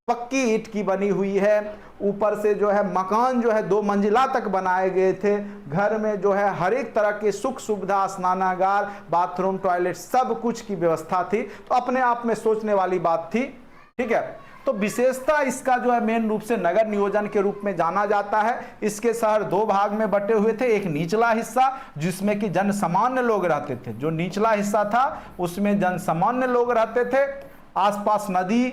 S1: पक्की ईंट की बनी हुई है, ऊपर से जो है मकान जो है 2 मंजिला तक बनाए गए थे। घर में जो है हर एक तरह के सुख सुविधा, स्नानागार, बाथरूम, टॉयलेट, सब कुछ की व्यवस्था थी। तो अपने आप में सोचने वाली बात थी। ठीक है, तो विशेषता इसका जो है मेन रूप से नगर नियोजन के रूप में जाना जाता है। इसके शहर 2 भाग में बटे हुए थे। एक निचला हिस्सा जिसमें कि जनसामान्य लोग रहते थे, जो निचला हिस्सा था उसमें जनसामान्य लोग रहते थे। आसपास नदी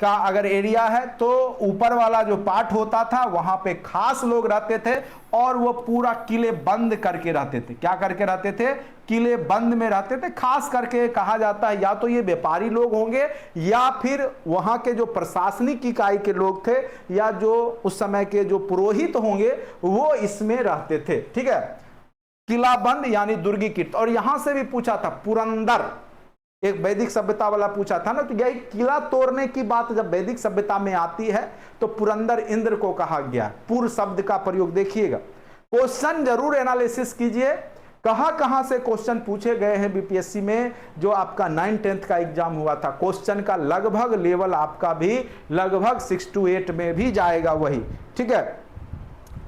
S1: का अगर एरिया है तो ऊपर वाला जो पार्ट होता था वहां पे खास लोग रहते थे, और वो पूरा किले बंद करके रहते थे। क्या करके रहते थे? किले बंद में रहते थे। खास करके कहा जाता है या तो ये व्यापारी लोग होंगे या फिर वहां के जो प्रशासनिक इकाई के लोग थे या जो उस समय के जो पुरोहित होंगे वो इसमें रहते थे। ठीक है, किला बंद यानी दुर्गीकृत। और यहां से भी पूछा था पुरंदर, एक वैदिक सभ्यता वाला पूछा था ना, तो यही किला तोड़ने की बात जब वैदिक सभ्यता में आती है तो पुरंदर इंद्र को कहा गया। पूर्व शब्द का प्रयोग देखिएगा। क्वेश्चन जरूर एनालिसिस कीजिए, कहां कहां से क्वेश्चन पूछे गए हैं बीपीएससी में। जो आपका 9th-10th का एग्जाम हुआ था, क्वेश्चन का लगभग लेवल आपका भी लगभग 6 to 8 में भी जाएगा वही। ठीक है,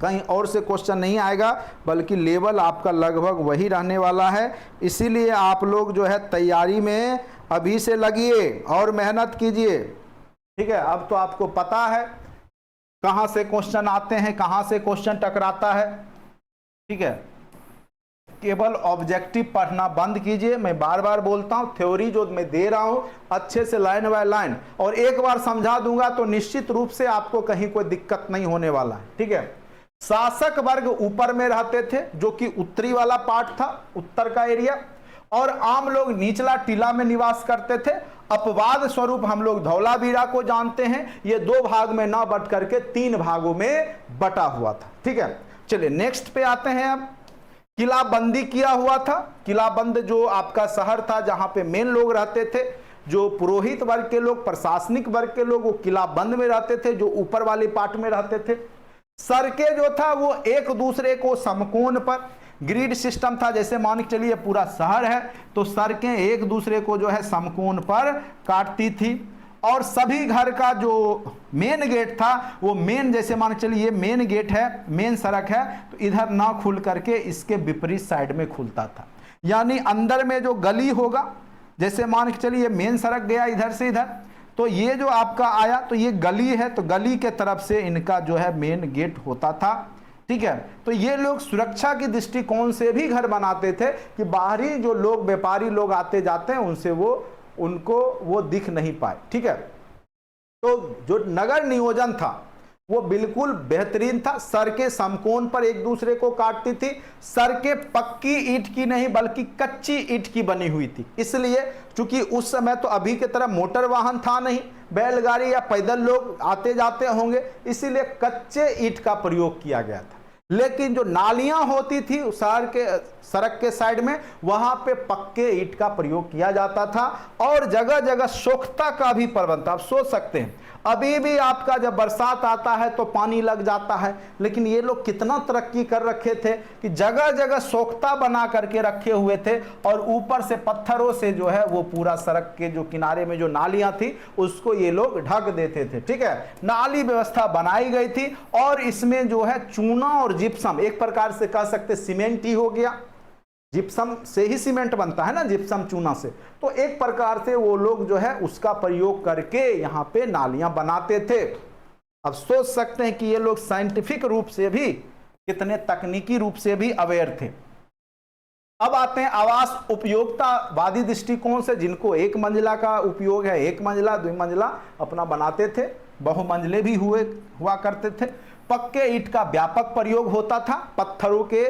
S1: कहीं और से क्वेश्चन नहीं आएगा, बल्कि लेवल आपका लगभग वही रहने वाला है। इसीलिए आप लोग जो है तैयारी में अभी से लगिए और मेहनत कीजिए। ठीक है, अब तो आपको पता है कहां से क्वेश्चन आते हैं, कहां से क्वेश्चन टकराता है। ठीक है, केवल ऑब्जेक्टिव पढ़ना बंद कीजिए। मैं बार बार बोलता हूं, थ्योरी जो मैं दे रहा हूं अच्छे से लाइन बाय लाइन, और एक बार समझा दूंगा तो निश्चित रूप से आपको कहीं कोई दिक्कत नहीं होने वाला है। ठीक है, शासक वर्ग ऊपर में रहते थे, जो कि उत्तरी वाला पार्ट था, उत्तर का एरिया, और आम लोग निचला टीला में निवास करते थे। अपवाद स्वरूप हम लोग धौलावीरा को जानते हैं, ये 2 भाग में ना बट करके 3 भागों में बटा हुआ था। ठीक है, चलिए नेक्स्ट पे आते हैं। अब किला बंदी किया हुआ था। किला बंद जो आपका शहर था जहां पे मेन लोग रहते थे, जो पुरोहित वर्ग के लोग, प्रशासनिक वर्ग के लोग, वो किला बंद में रहते थे, जो ऊपर वाले पार्ट में रहते थे। सड़कें जो था वो एक दूसरे को समकोण पर, ग्रिड सिस्टम था, जैसे मान के चलिए पूरा शहर है तो सड़कें एक दूसरे को जो है समकोण पर काटती थी। और सभी घर का जो मेन गेट था वो मेन, जैसे मान के चलिए मेन गेट है, मेन सड़क है, तो इधर ना खुल करके इसके विपरीत साइड में खुलता था। यानी अंदर में जो गली होगा, जैसे मान के चलिए मेन सड़क गया इधर से इधर, तो ये जो आपका आया तो ये गली है, तो गली के तरफ से इनका जो है मेन गेट होता था। ठीक है, तो ये लोग सुरक्षा की दृष्टिकोण से भी घर बनाते थे कि बाहरी जो लोग, व्यापारी लोग आते जाते हैं, उनसे उनको वो दिख नहीं पाए। ठीक है, तो जो नगर नियोजन था वो बिल्कुल बेहतरीन था। सड़कें समकोण पर एक दूसरे को काटती थी। सड़कें पक्की ईंट की नहीं बल्कि कच्ची ईंट की बनी हुई थी, इसलिए चूंकि उस समय तो अभी की तरह मोटर वाहन था नहीं, बैलगाड़ी या पैदल लोग आते जाते होंगे, इसीलिए कच्चे ईंट का प्रयोग किया गया था। लेकिन जो नालियां होती थी सड़क के साइड में, वहां पे पक्के ईंट का प्रयोग किया जाता था। और जगह जगह सोख्ता का भी प्रबंध था। आप सोच सकते हैं अभी भी आपका जब बरसात आता है तो पानी लग जाता है, लेकिन ये लोग कितना तरक्की कर रखे थे कि जगह जगह सोख्ता बना करके रखे हुए थे, और ऊपर से पत्थरों से जो है वो पूरा सड़क के जो किनारे में जो नालियां थी उसको ये लोग ढक देते थे। ठीक है, नाली व्यवस्था बनाई गई थी, और इसमें जो है चूना और जिप्सम, एक प्रकार से कह सकते सीमेंट ही हो गया, जिप्सम से ही सीमेंट बनता है ना, जिप्सम चूना से, तो एक प्रकार से वो लोग जो है उसका प्रयोग करके यहाँ पे नालियां बनाते थे। अब सोच सकते हैं कि ये लोग साइंटिफिक रूप से भी, कितने तकनीकी रूप से भी अवेयर थे। अब आते हैं आवास उपयोगितावादी दृष्टिकोण से, जिनको एक मंजिला का उपयोग है, एक मंजिला द्विमंजिला अपना बनाते थे, बहुमंजिले भी हुआ करते थे। पक्के ईंट का व्यापक प्रयोग होता था, पत्थरों के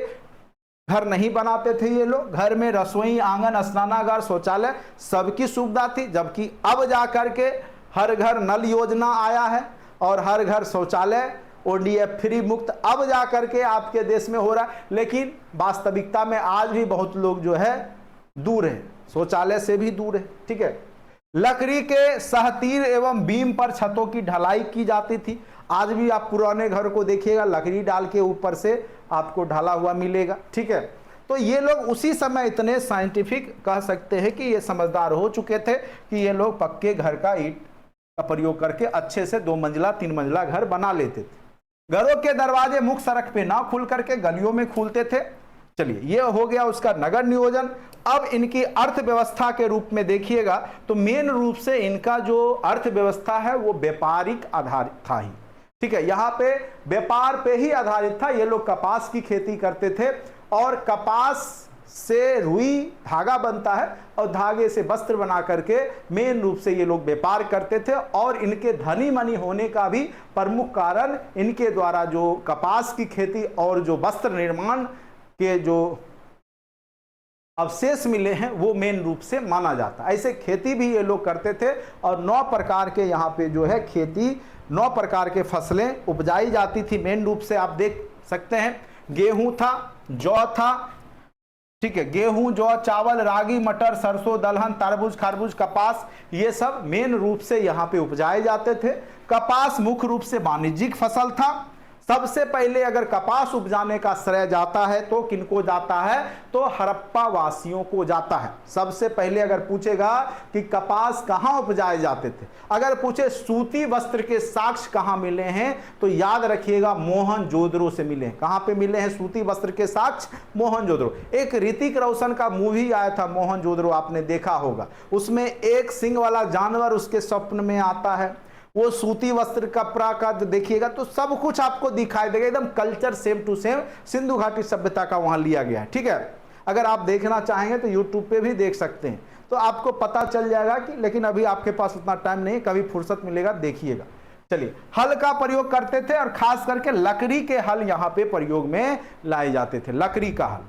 S1: घर नहीं बनाते थे ये लोग। घर में रसोई, आंगन, स्नानागार, शौचालय सबकी सुविधा थी, जबकि अब जाकर के हर घर नल योजना आया है और हर घर शौचालय ODF फ्री मुक्त अब जाकर के आपके देश में हो रहा है। लेकिन वास्तविकता में आज भी बहुत लोग जो है दूर है, शौचालय से भी दूर है। ठीक है, लकड़ी के सहतीर एवं बीम पर छतों की ढलाई की जाती थी। आज भी आप पुराने घर को देखिएगा, लकड़ी डाल के ऊपर से आपको ढाला हुआ मिलेगा। ठीक है, तो ये लोग उसी समय इतने साइंटिफिक कह सकते हैं कि ये समझदार हो चुके थे कि ये लोग पक्के घर का ईंट का प्रयोग करके अच्छे से 2 मंजिला 3 मंजिला घर बना लेते थे। घरों के दरवाजे मुख्य सड़क पे ना खुल करके गलियों में खुलते थे। चलिए, ये हो गया उसका नगर नियोजन। अब इनकी अर्थव्यवस्था के रूप में देखिएगा तो मेन रूप से इनका जो अर्थव्यवस्था है वो व्यापारिक आधारित था ही। ठीक है, यहाँ पे व्यापार पे ही आधारित था। ये लोग कपास की खेती करते थे और कपास से रुई धागा बनता है और धागे से वस्त्र बना करके मेन रूप से ये लोग व्यापार करते थे। और इनके धनी मनी होने का भी प्रमुख कारण इनके द्वारा जो कपास की खेती और जो वस्त्र निर्माण के जो अवशेष मिले हैं वो मेन रूप से माना जाता है। ऐसे खेती भी ये लोग करते थे और 9 प्रकार के यहाँ पे जो है खेती, 9 प्रकार के फसलें उपजाई जाती थी। मेन रूप से आप देख सकते हैं, गेहूं था, जौ था, ठीक है, गेहूं, जौ, चावल, रागी, मटर, सरसों, दलहन, तरबूज, खरबूज, कपास, ये सब मेन रूप से यहाँ पे उपजाए जाते थे। कपास मुख्य रूप से वाणिज्यिक फसल था। सबसे पहले अगर कपास उपजाने का श्रेय जाता है तो किनको जाता है, तो हड़प्पा वासियों को जाता है। सबसे पहले अगर पूछेगा कि कपास कहाँ उपजाए जाते थे, अगर पूछे सूती वस्त्र के साक्ष्य कहाँ मिले हैं, तो याद रखिएगा मोहनजोदड़ो से मिले हैं। कहाँ पे मिले हैं सूती वस्त्र के साक्ष्य? मोहनजोदड़ो। एक ऋतिक रोशन का मूवी आया था मोहनजोदड़ो, आपने देखा होगा। उसमें एक सिंह वाला जानवर उसके स्वप्न में आता है, वो सूती वस्त्र कपड़ा का जो देखिएगा तो सब कुछ आपको दिखाई देगा, एकदम culture same to same Sindhu घाटी सभ्यता का वहां लिया गया है। ठीक है, अगर आप देखना चाहेंगे तो यूट्यूब पे भी देख सकते हैं, तो आपको पता चल जाएगा कि, लेकिन अभी आपके पास उतना टाइम नहीं, कभी फुर्सत मिलेगा देखिएगा। चलिए, हल का प्रयोग करते थे और खास करके लकड़ी के हल यहाँ पे प्रयोग में लाए जाते थे, लकड़ी का हल।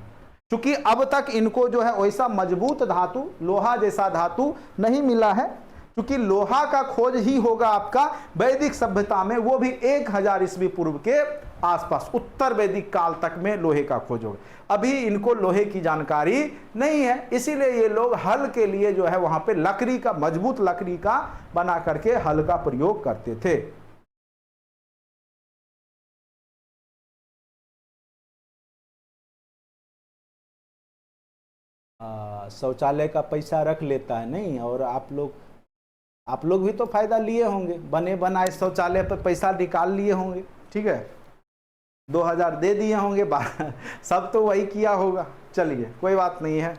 S1: क्योंकि अब तक इनको जो है वैसा मजबूत धातु, लोहा जैसा धातु नहीं मिला है, क्योंकि लोहा का खोज ही होगा आपका वैदिक सभ्यता में, वो भी 1000 ईस्वी पूर्व के आसपास, उत्तर वैदिक काल तक में लोहे का खोज होगा। अभी इनको लोहे की जानकारी नहीं है, इसीलिए ये लोग हल के लिए जो है वहां पे लकड़ी का, मजबूत लकड़ी का बना करके हल का प्रयोग करते थे। शौचालय का पैसा रख लेता है नहीं, और आप लोग भी तो फायदा लिए होंगे, बने बनाए शौचालय पर पैसा निकाल लिए होंगे। ठीक है, 2000 दे दिए होंगे, सब तो वही किया होगा। चलिए, कोई बात नहीं है।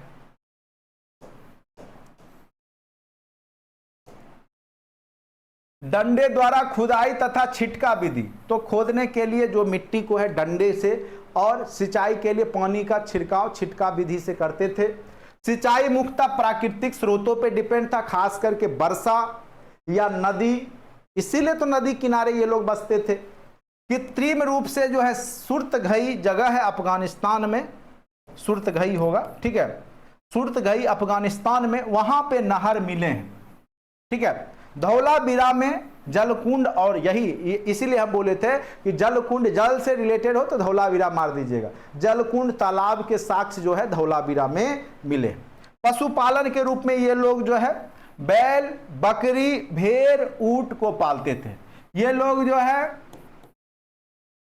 S1: डंडे द्वारा खुदाई तथा छिटका विधि, तो खोदने के लिए जो मिट्टी को है डंडे से, और सिंचाई के लिए पानी का छिड़काव छिटका विधि से करते थे। सिंचाई मुख्यतः प्राकृतिक स्रोतों पे डिपेंड था, खास करके वर्षा या नदी, इसीलिए तो नदी किनारे ये लोग बसते थे। कृत्रिम रूप से जो है सुर्तघई जगह है अफगानिस्तान में, सुर्तघई होगा, ठीक है, सुर्तघई अफगानिस्तान में, वहां पे नहर मिले हैं। ठीक है, धौलावीरा में जलकुंड, और यही इसीलिए हम बोले थे कि जलकुंड जल से रिलेटेड हो तो धौलावीरा मार दीजिएगा। जलकुंड तालाब के साक्ष्य जो है धौलावीरा में मिले। पशुपालन के रूप में ये लोग जो है बैल, बकरी, भेड़, ऊंट को पालते थे। ये लोग जो है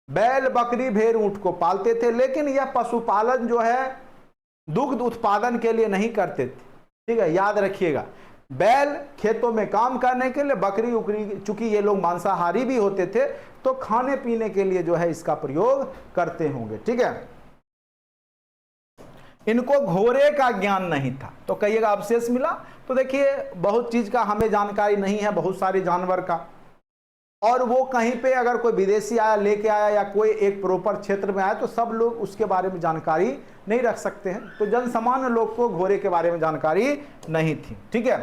S1: बैल, बकरी, भेड़, ऊंट को पालते थे, लेकिन यह पशुपालन जो है दुग्ध उत्पादन के लिए नहीं करते थे। ठीक है, याद रखिएगा, बैल खेतों में काम करने के लिए, बकरी उकरी, चूंकि ये लोग मांसाहारी भी होते थे तो खाने पीने के लिए जो है इसका प्रयोग करते होंगे। ठीक है, इनको घोड़े का ज्ञान नहीं था, तो कहिएगा अवशेष मिला, तो देखिए बहुत चीज का हमें जानकारी नहीं है, बहुत सारे जानवर का। और वो कहीं पे अगर कोई विदेशी आया लेके आया या कोई एक प्रॉपर क्षेत्र में आया तो सब लोग उसके बारे में जानकारी नहीं रख सकते हैं। तो जनसामान्य लोग को घोड़े के बारे में जानकारी नहीं थी। ठीक है।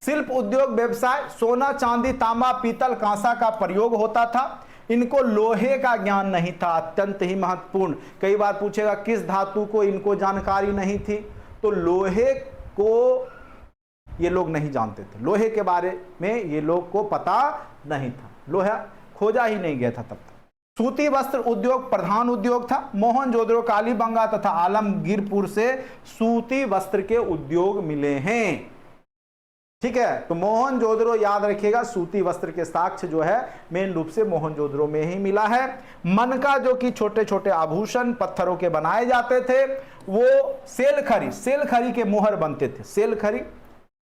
S1: शिल्प उद्योग व्यवसाय, सोना चांदी तांबा पीतल कांसा का प्रयोग होता था। इनको लोहे का ज्ञान नहीं था, अत्यंत ही महत्वपूर्ण। कई बार पूछेगा किस धातु को इनको जानकारी नहीं थी, तो लोहे को ये लोग नहीं जानते थे। लोहे के बारे में ये लोग को पता नहीं था, लोहा खोजा ही नहीं गया था तब तक। सूती वस्त्र उद्योग प्रधान उद्योग था। मोहनजोदड़ो, कालीबंगा तथा आलमगीरपुर से सूती वस्त्र के उद्योग मिले हैं। ठीक है। तो मोहनजोदड़ो याद रखिएगा, सूती वस्त्र के साक्ष्य जो है मेन रूप से मोहनजोदड़ो में ही मिला है। मनका जो कि छोटे छोटे आभूषण पत्थरों के बनाए जाते थे, वो सेलखरी के मोहर बनते थे। सेलखरी,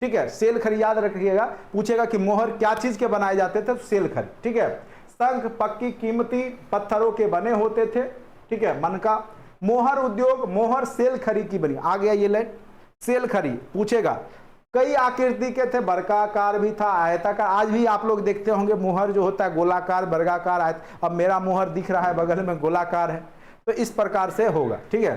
S1: ठीक है, सेलखरी याद रखिएगा। पूछेगा कि मोहर क्या चीज के बनाए जाते थे, तो सेलखरी। ठीक है। शंख पक्की कीमती पत्थरों के बने होते थे। ठीक है। मनका। मोहर उद्योग, मोहर सेलखरी की बनी। आ गया ये लाइन, सेलखरी। पूछेगा कई आकृति के थे, वर्गाकार भी था, आयताकार। आज भी आप लोग देखते होंगे मोहर जो होता है गोलाकार, वर्गाकार, आयत। अब मेरा मोहर दिख रहा है बगल में गोलाकार है, तो इस प्रकार से होगा। ठीक है।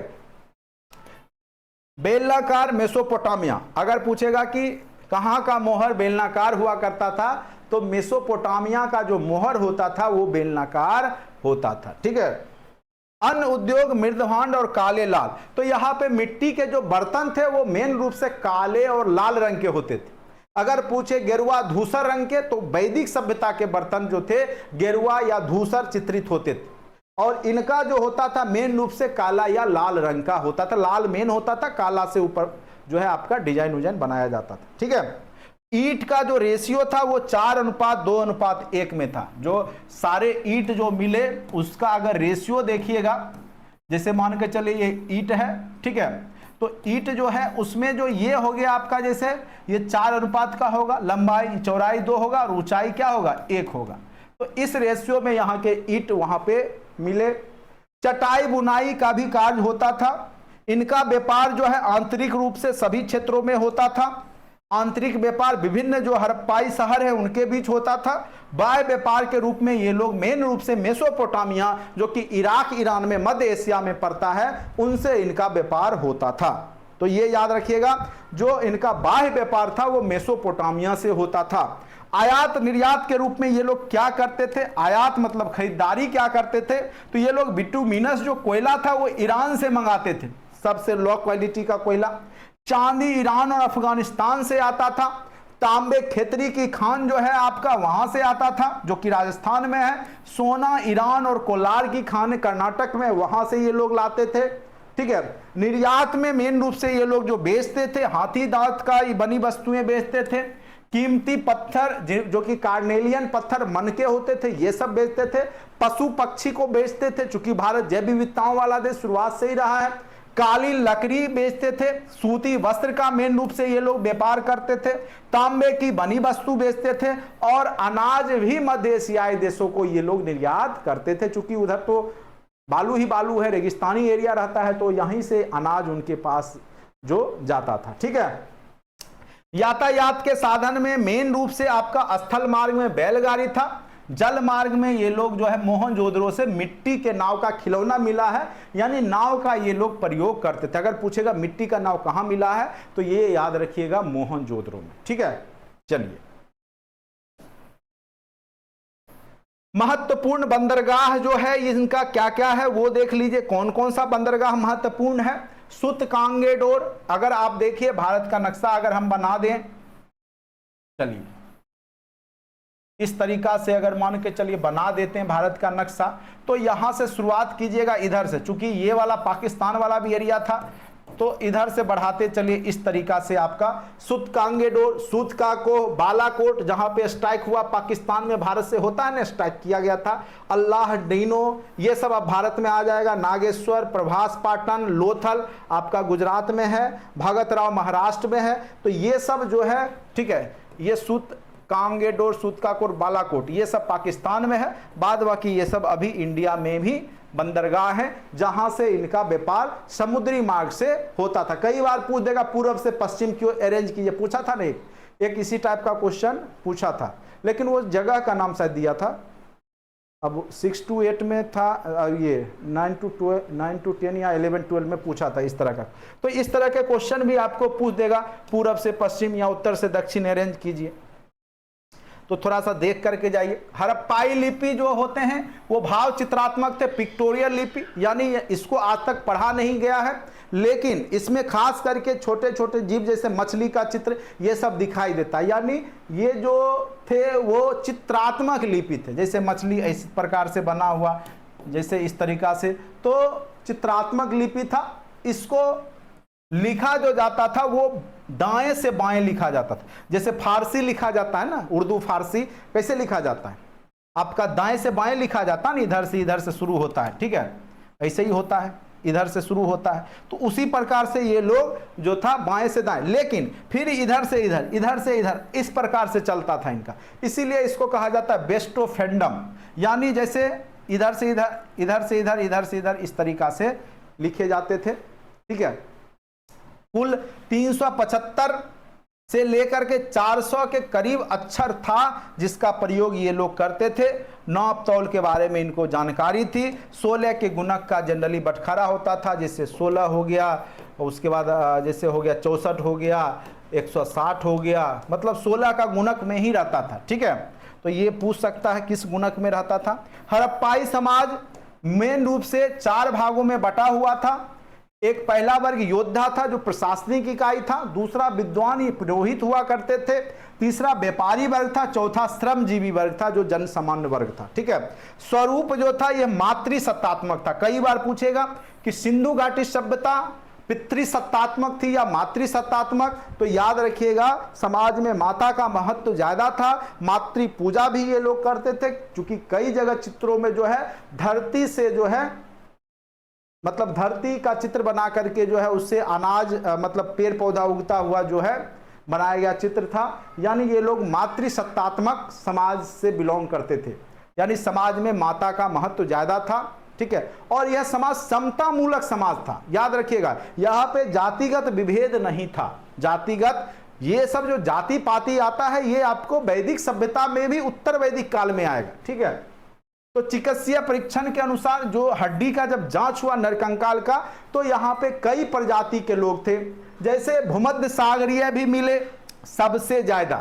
S1: बेलनाकार मेसोपोटामिया। अगर पूछेगा कि कहां का मोहर बेलनाकार हुआ करता था, तो मेसोपोटामिया का जो मोहर होता था वो बेलनाकार होता था। ठीक है। अन्न उद्योग मृदभांड और काले लाल। तो यहां पे मिट्टी के जो बर्तन थे वो मेन रूप से काले और लाल रंग के होते थे। अगर पूछे गेरुआ धूसर रंग के, तो वैदिक सभ्यता के बर्तन जो थे गेरुआ या धूसर चित्रित होते थे। और इनका जो होता था मेन रूप से काला या लाल रंग का होता था। लाल मेन होता था, काला से ऊपर जो है आपका डिजाइन उजाइन बनाया जाता था। ठीक है। ईंट का जो रेशियो था वो 4:2:1 में था। जो सारे ईंट जो मिले उसका अगर रेशियो देखिएगा, जैसे मान के चले ये ईंट है, ठीक है, तो ईंट जो है उसमें जो ये हो गया आपका, जैसे ये 4 अनुपात का होगा, लंबाई चौड़ाई 2 होगा और ऊंचाई क्या होगा 1 होगा। तो इस रेशियो में यहाँ के ईंट वहां पे मिले। चटाई बुनाई का भी कार्य होता था। इनका व्यापार जो है आंतरिक रूप से सभी क्षेत्रों में होता था। आंतरिक व्यापार विभिन्न जो हड़प्पाई शहर है उनके बीच होता था। बाह्य व्यापार के रूप में ये लोग मेन रूप से मेसोपोटामिया, जो कि इराक ईरान में मध्य एशिया में पड़ता है, उनसे इनका व्यापार होता था। तो ये याद रखिएगा, जो इनका बाह्य व्यापार था वो मेसोपोटामिया से होता था। आयात निर्यात के रूप में ये लोग क्या करते थे, आयात मतलब खरीदारी क्या करते थे, तो ये लोग बिटुमिनस जो कोयला था वो ईरान से मंगाते थे, सबसे लो क्वालिटी का कोयला। चांदी ईरान और अफगानिस्तान से आता था। तांबे खेतरी की खान जो है आपका वहां से आता था, जो कि राजस्थान में है। सोना ईरान और कोलार की खान कर्नाटक में, वहां से ये लोग लाते थे। ठीक है। निर्यात में मेन रूप से ये लोग जो बेचते थे, हाथी दांत का बनी वस्तुएं बेचते थे। कीमती पत्थर जो कि कार्नेलियन पत्थर मन के होते थे, ये सब बेचते थे। पशु पक्षी को बेचते थे, चूंकि भारत जैव विविधताओं वाला देश शुरुआत से ही रहा है। काली लकड़ी बेचते थे। सूती वस्त्र का मेन रूप से ये लोग व्यापार करते थे। तांबे की बनी वस्तु बेचते थे और अनाज भी मध्य एशियाई देशों को ये लोग निर्यात करते थे, चूंकि उधर तो बालू ही बालू है, रेगिस्तानी एरिया रहता है, तो यहीं से अनाज उनके पास जो जाता था। ठीक है। यातायात के साधन में मेन रूप से आपका स्थल मार्ग में बैलगाड़ी था। जल मार्ग में ये लोग जो है मोहनजोदड़ो से मिट्टी के नाव का खिलौना मिला है, यानी नाव का ये लोग प्रयोग करते थे। अगर पूछेगा मिट्टी का नाव कहां मिला है, तो ये याद रखिएगा मोहनजोदड़ो में। ठीक है। चलिए, महत्वपूर्ण बंदरगाह जो है इनका क्या क्या है वो देख लीजिए। कौन कौन सा बंदरगाह महत्वपूर्ण है। सूतकांगेडोर, अगर आप देखिए भारत का नक्शा अगर हम बना दें, चलिए इस तरीका से अगर मान के चलिए बना देते हैं भारत का नक्शा, तो यहां से शुरुआत कीजिएगा इधर से, चूंकि ये वाला पाकिस्तान वाला भी एरिया था, तो इधर से बढ़ाते चलिए इस तरीका से आपका सूतकांगेडोर, सूतकाको, बालाकोट, जहां पे स्ट्राइक हुआ पाकिस्तान में भारत से होता है ना, स्ट्राइक किया गया था। अल्लाह डीनो, ये सब अब भारत में आ जाएगा। नागेश्वर, प्रभास पाटन, लोथल आपका गुजरात में है, भगतराव महाराष्ट्र में है। तो ये सब जो है, ठीक है, ये कांगेडोर, सूतकाकोट, बालाकोट ये सब पाकिस्तान में है। बाद बाकी ये सब अभी इंडिया में भी बंदरगाह है, जहां से इनका व्यापार समुद्री मार्ग से होता था। कई बार पूछ देगा पूर्व से पश्चिम क्यों अरेंज कीजिए, पूछा था नहीं, एक इसी टाइप का क्वेश्चन पूछा था, लेकिन वो जगह का नाम शायद दिया था, अब 6 to 8 में था, ये 9 to 10 या 11-12 में पूछा था इस तरह का। तो इस तरह के क्वेश्चन भी आपको पूछ देगा, पूरब से पश्चिम या उत्तर से दक्षिण अरेंज कीजिए। तो थोड़ा सा देख करके जाइए। हड़प्पाई लिपि जो होते हैं वो भाव चित्रात्मक थे, पिक्टोरियल लिपि, यानी इसको आज तक पढ़ा नहीं गया है, लेकिन इसमें खास करके छोटे छोटे जीव जैसे मछली का चित्र ये सब दिखाई देता है। यानी ये जो थे वो चित्रात्मक लिपि थे, जैसे मछली इस प्रकार से बना हुआ, जैसे इस तरीका से, तो चित्रात्मक लिपि था। इसको लिखा जो जाता था वो दाएं से बाएं लिखा जाता था। जैसे फारसी लिखा जाता है ना, उर्दू फारसी कैसे लिखा जाता है, आपका दाएं से बाएं लिखा जाता है ना, इधर से शुरू होता है, ठीक है, ऐसे ही होता है, इधर से शुरू होता है। तो उसी प्रकार से ये लोग जो था बाएं से दाएं, लेकिन फिर इधर से इधर, इधर से इधर, इस प्रकार से चलता था इनका। इसीलिए इसको कहा जाता है बेस्टोफेंडम, यानी जैसे इधर से इधर, इधर से इधर, इधर से इधर, इस तरीका से लिखे जाते थे, ठीक है। कुल 375 से लेकर के 400 के करीब अक्षर था जिसका प्रयोग ये लोग करते थे। नाप तौल के बारे में इनको जानकारी थी। 16 के गुणक का जनरली बटखरा होता था, जैसे 16 हो गया, उसके बाद जैसे हो गया 64 हो गया, 160 हो गया, मतलब 16 का गुणक में ही रहता था, ठीक है। तो ये पूछ सकता है किस गुणक में रहता था। हड़प्पाई समाज मेन रूप से 4 भागों में बटा हुआ था। एक पहला वर्ग योद्धा था जो प्रशासनिक इकाई था, दूसरा विद्वान ये पुरोहित हुआ करते थे, तीसरा व्यापारी वर्ग था, चौथा श्रमजीवी वर्ग था जो जन सामान्य वर्ग था, ठीक है। स्वरूप जो था यह मातृसत्तात्मक था। कई बार पूछेगा कि सिंधु घाटी सभ्यता पितृसत्तात्मक थी या मातृसत्तात्मक, तो याद रखिएगा समाज में माता का महत्व ज्यादा था, मातृ पूजा भी ये लोग करते थे, क्योंकि कई जगह चित्रों में जो है धरती से जो है, मतलब धरती का चित्र बना करके जो है उससे अनाज मतलब पेड़ पौधा उगता हुआ जो है बनाया गया चित्र था। यानी ये लोग मातृसत्तात्मक समाज से बिलोंग करते थे, यानी समाज में माता का महत्व ज्यादा था, ठीक है। और यह समाज समता मूलक समाज था। याद रखिएगा यहाँ पे जातिगत विभेद नहीं था। जातिगत ये सब जो जाति पाति आता है ये आपको वैदिक सभ्यता में भी उत्तर वैदिक काल में आएगा, ठीक है। तो चिकित्सीय परीक्षण के अनुसार जो हड्डी का जब जांच हुआ नरकंकाल का, तो यहाँ पे कई प्रजाति के लोग थे, जैसे भूमध्य सागरीय भी मिले सबसे ज्यादा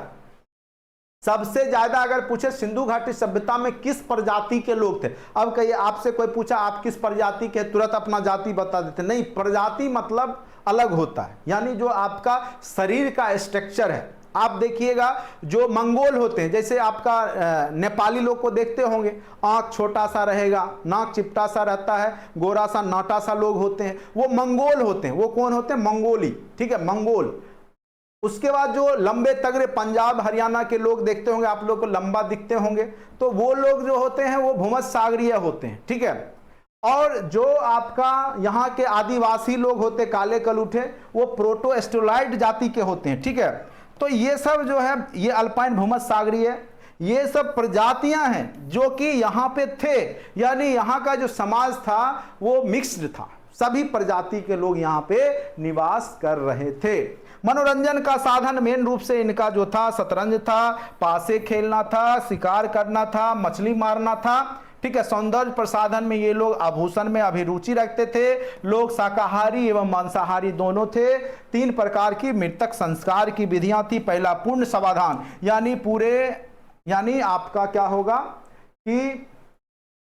S1: अगर पूछे सिंधु घाटी सभ्यता में किस प्रजाति के लोग थे। अब कहिए आपसे कोई पूछा आप किस प्रजाति के, तुरंत अपना जाति बता देते, नहीं, प्रजाति मतलब अलग होता है, यानी जो आपका शरीर का स्ट्रक्चर है। आप देखिएगा जो मंगोल होते हैं, जैसे आपका नेपाली लोग को देखते होंगे, आंख छोटा सा रहेगा, नाक चिपटा सा रहता है, गोरा सा नाटा सा लोग होते हैं, वो मंगोल होते हैं। वो कौन होते हैं? मंगोली, ठीक है, मंगोल। उसके बाद जो लंबे तगड़े पंजाब हरियाणा के लोग देखते होंगे, आप लोग को लंबा दिखते होंगे, तो वो लोग जो होते हैं वो भूमध्य सागरीय होते हैं, ठीक है। और जो आपका यहाँ के आदिवासी लोग होते काले कलूठे, वो प्रोटोएस्टोलाइड जाति के होते हैं, ठीक है। तो ये सब जो है ये अल्पाइन भूमध्य सागरीय, ये सब प्रजातियां हैं जो कि यहाँ पे थे, यानी यहाँ का जो समाज था वो मिक्स्ड था, सभी प्रजाति के लोग यहाँ पे निवास कर रहे थे। मनोरंजन का साधन मेन रूप से इनका जो था शतरंज था, पासे खेलना था, शिकार करना था, मछली मारना था, ठीक है। सौंदर्य प्रसाधन में ये लोग आभूषण में अभिरुचि रखते थे। लोग शाकाहारी एवं मांसाहारी दोनों थे। 3 प्रकार की मृतक संस्कार की विधियां थी। पहला पूर्ण समाधान, यानी आपका क्या होगा कि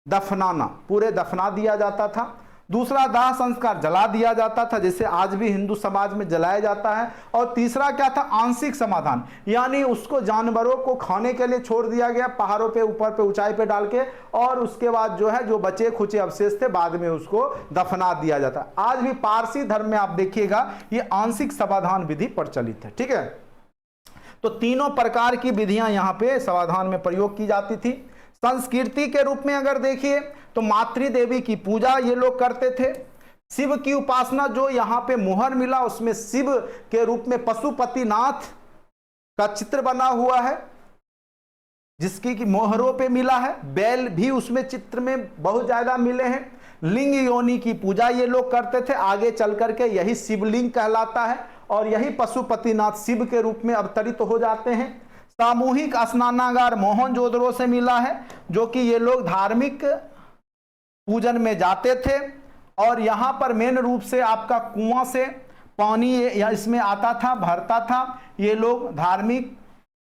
S1: दफनाना, पूरे दफना दिया जाता था। दूसरा दाह संस्कार, जला दिया जाता था, जैसे आज भी हिंदू समाज में जलाया जाता है। और तीसरा क्या था? आंशिक समाधान, यानी उसको जानवरों को खाने के लिए छोड़ दिया गया पहाड़ों पे, ऊपर पे ऊंचाई पे डाल के, और उसके बाद जो है जो बचे खुचे अवशेष थे बाद में उसको दफना दिया जाता। आज भी पारसी धर्म में आप देखिएगा ये आंशिक समाधान विधि प्रचलित है, ठीक है। तो तीनों प्रकार की विधियां यहाँ पे समाधान में प्रयोग की जाती थी। संस्कृति के रूप में अगर देखिए तो मातृ देवी की पूजा ये लोग करते थे। शिव की उपासना, जो यहाँ पे मुहर मिला उसमें शिव के रूप में पशुपतिनाथ का चित्र बना हुआ है, जिसकी की मोहरों पे मिला है। बैल भी उसमें चित्र में बहुत ज्यादा मिले हैं। लिंग योनि की पूजा ये लोग करते थे। आगे चल करके यही शिवलिंग कहलाता है और यही पशुपतिनाथ शिव के रूप में अवतरित हो जाते हैं। सामूहिक स्नानागार मोहनजोदड़ो से मिला है, जो कि ये लोग धार्मिक पूजन में जाते थे। और यहाँ पर मेन रूप से आपका कुआं से पानी या इसमें आता था, भरता था। ये लोग धार्मिक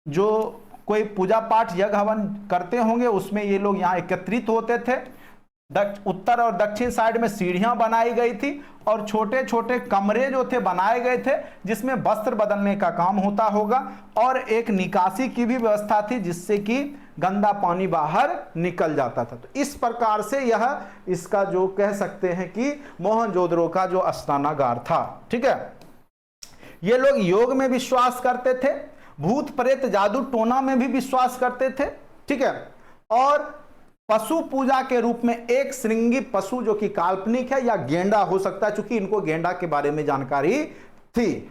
S1: जो कोई पूजा पाठ यज्ञ हवन करते होंगे उसमें ये लोग यहाँ एकत्रित होते थे। उत्तर और दक्षिण साइड में सीढ़ियां बनाई गई थी और छोटे छोटे कमरे जो थे बनाए गए थे, जिसमें वस्त्र बदलने का काम होता होगा, और एक निकासी की भी व्यवस्था थी जिससे कि गंदा पानी बाहर निकल जाता था। तो इस प्रकार से यह इसका जो कह सकते हैं कि मोहनजोदड़ो का जो स्नानागार था। ठीक है, ये लोग योग में विश्वास करते थे, भूत प्रेत जादू टोना में भी विश्वास करते थे। ठीक है, और पशु पूजा के रूप में एक श्रृंगी पशु जो कि काल्पनिक है या गेंडा हो सकता है, चूंकि इनको गेंडा के बारे में जानकारी थी,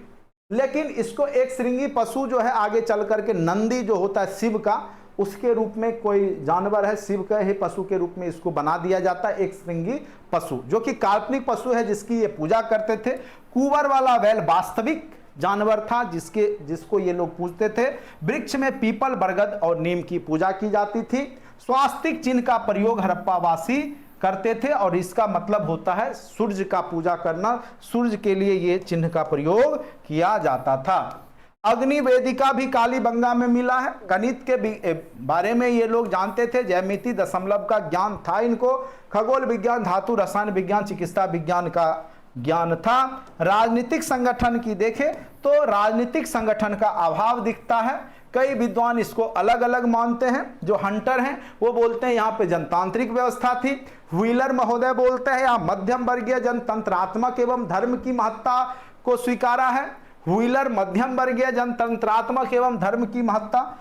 S1: लेकिन इसको एक श्रृंगी पशु जो है आगे चल करके नंदी जो होता है शिव का, उसके रूप में कोई जानवर है, शिव का ही पशु के रूप में इसको बना दिया जाता है, एक श्रृंगी पशु जो कि काल्पनिक पशु है जिसकी ये पूजा करते थे। कुंवर वाला बैल वास्तविक जानवर था जिसको ये लोग पूजते थे। वृक्ष में पीपल, बरगद और नीम की पूजा की जाती थी। स्वास्तिक चिन्ह का प्रयोग हड़प्पावासी करते थे और इसका मतलब होता है सूर्य का पूजा करना, सूर्य के लिए ये चिन्ह का प्रयोग किया जाता था। अग्नि वेदिका भी कालीबंगा में मिला है। गणित के बारे में ये लोग जानते थे, ज्यामिति, दशमलव का ज्ञान था इनको, खगोल विज्ञान, धातु रसायन विज्ञान, चिकित्सा विज्ञान का ज्ञान था। राजनीतिक संगठन की देखें तो राजनीतिक संगठन का अभाव दिखता है। कई विद्वान इसको अलग अलग मानते हैं। जो हंटर हैं वो बोलते हैं यहाँ पे जनतांत्रिक व्यवस्था थी। व्हीलर महोदय बोलते हैं यहाँ मध्यम वर्गीय जनतंत्रात्मक एवं धर्म की महत्ता को स्वीकारा है। व्हीलर मध्यम वर्गीय जनतंत्रात्मक एवं धर्म की महत्ता।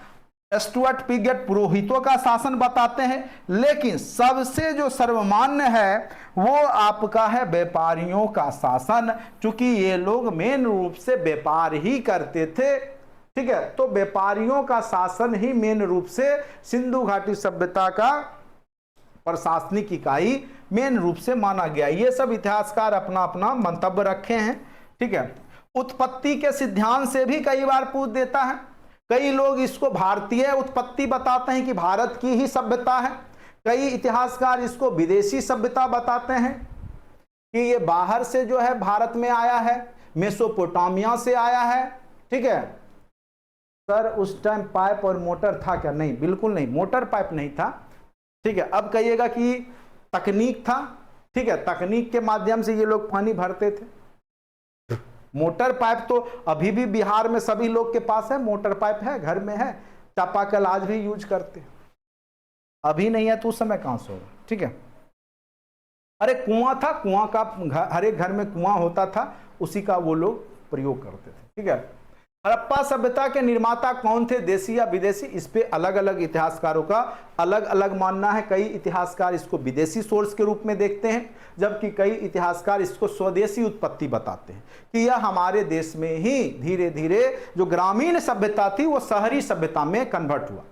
S1: स्टुअर्ट पिगेट पुरोहितों का शासन बताते हैं, लेकिन सबसे जो सर्वमान्य है वो आपका है व्यापारियों का शासन, क्योंकि ये लोग मेन रूप से व्यापार ही करते थे। ठीक है, तो व्यापारियों का शासन ही मेन रूप से सिंधु घाटी सभ्यता का प्रशासनिक इकाई मेन रूप से माना गया। ये सब इतिहासकार अपना अपना मंतव्य रखे हैं। ठीक है, उत्पत्ति के सिद्धांत से भी कई बार पूछ देता है। कई लोग इसको भारतीय उत्पत्ति बताते हैं कि भारत की ही सभ्यता है। कई इतिहासकार इसको विदेशी सभ्यता बताते हैं कि ये बाहर से जो है भारत में आया है, मेसोपोटामिया से आया है। ठीक है सर, उस टाइम पाइप और मोटर था क्या? नहीं, बिल्कुल नहीं, मोटर पाइप नहीं था। ठीक है, अब कहिएगा कि तकनीक था। ठीक है, तकनीक के माध्यम से ये लोग पानी भरते थे। मोटर पाइप तो अभी भी बिहार में सभी लोग के पास है, मोटर पाइप है, घर में है, चापाकल आज भी यूज करते हैं। अभी नहीं है तो उस समय कहां से होगा? ठीक है, अरे कुआं था, कुआं का हर एक घर में कुआं होता था, उसी का वो लोग प्रयोग करते थे। ठीक है, हड़प्पा सभ्यता के निर्माता कौन थे, देसी या विदेशी? इस पे अलग अलग इतिहासकारों का अलग अलग मानना है। कई इतिहासकार इसको विदेशी सोर्स के रूप में देखते हैं, जबकि कई इतिहासकार इसको स्वदेशी उत्पत्ति बताते हैं कि यह हमारे देश में ही धीरे धीरे जो ग्रामीण सभ्यता थी वो शहरी सभ्यता में कन्वर्ट हुआ।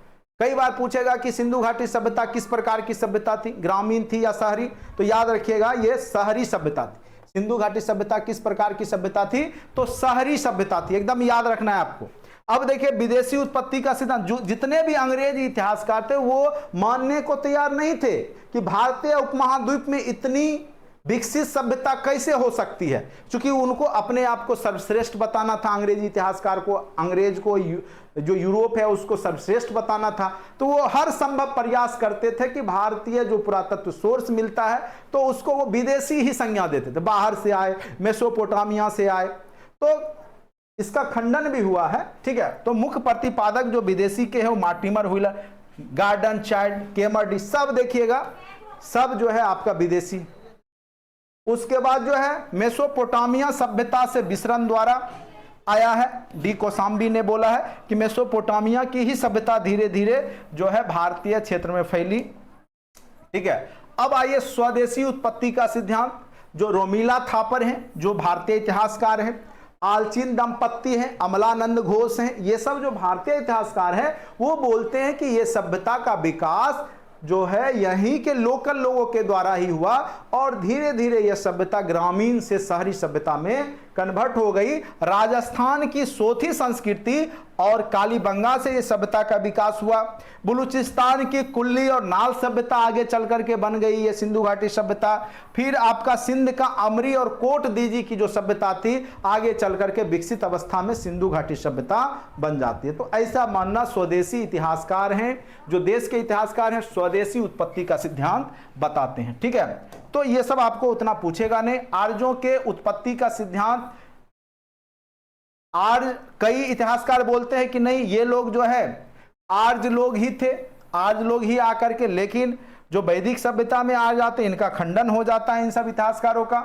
S1: कई बार पूछेगा कि सिंधु घाटी सभ्यता किस प्रकार की सभ्यता थी, ग्रामीण थी या शहरी? तो याद रखिएगा ये शहरी सभ्यता थी। सिंधु घाटी सभ्यता किस प्रकार की सभ्यता थी? तो शहरी सभ्यता थी, एकदम याद रखना है आपको। अब देखिए विदेशी उत्पत्ति का सिद्धांत, जितने भी अंग्रेजी इतिहासकार थे वो मानने को तैयार नहीं थे कि भारतीय उपमहाद्वीप में इतनी विकसित सभ्यता कैसे हो सकती है, क्योंकि उनको अपने आप को सर्वश्रेष्ठ बताना था। अंग्रेजी इतिहासकार को, अंग्रेज को जो यूरोप है उसको सर्वश्रेष्ठ बताना था, तो वो हर संभव प्रयास करते थे कि भारतीय जो पुरातत्व सोर्स मिलता है तो उसको वो विदेशी ही संज्ञा देते थे। बाहर से आए, मेसोपोटामिया से आए, तो इसका खंडन भी हुआ है। ठीक है, तो मुख्य प्रतिपादक जो विदेशी के हैं वो मार्टिमर व्हीलर, गार्डन चाइल्ड, केमर्डी, सब देखिएगा, सब जो है आपका विदेशी। उसके बाद जो है मेसोपोटामिया सभ्यता से विसरण द्वारा आया है। डी कोसाम्बी ने बोला है कि मेसोपोटामिया की ही सभ्यता धीरे धीरे जो है भारतीय क्षेत्र में फैली। ठीक है, अब आइए स्वदेशी उत्पत्ति का सिद्धांत, जो रोमिला थापर हैं, जो भारतीय इतिहासकार हैं, आलचिन दंपत्ति हैं, अमलानंद घोष हैं, ये सब जो भारतीय इतिहासकार हैं वो बोलते हैं कि ये सभ्यता का विकास जो है यहीं के लोकल लोगों के द्वारा ही हुआ और धीरे धीरे यह सभ्यता ग्रामीण से शहरी सभ्यता में कन्वर्ट हो गई। राजस्थान की सोथी संस्कृति और कालीबंगा से ये सभ्यता का विकास हुआ। बलूचिस्तान की कुल्ली और नाल सभ्यता आगे चल करके बन गई ये सिंधु घाटी सभ्यता। फिर आपका सिंध का अमरी और कोट दीजी की जो सभ्यता थी आगे चल करके विकसित अवस्था में सिंधु घाटी सभ्यता बन जाती है। तो ऐसा मानना स्वदेशी इतिहासकार हैं, जो देश के इतिहासकार हैं, स्वदेशी उत्पत्ति का सिद्धांत बताते हैं। ठीक है, तो ये सब आपको उतना पूछेगा नहीं। आर्यों के उत्पत्ति का सिद्धांत, आर्य, कई इतिहासकार बोलते हैं कि नहीं ये लोग जो है आर्य लोग ही थे, आर्य लोग ही आकर के, लेकिन जो वैदिक सभ्यता में आ जाते हैं इनका खंडन हो जाता है इन सब इतिहासकारों का।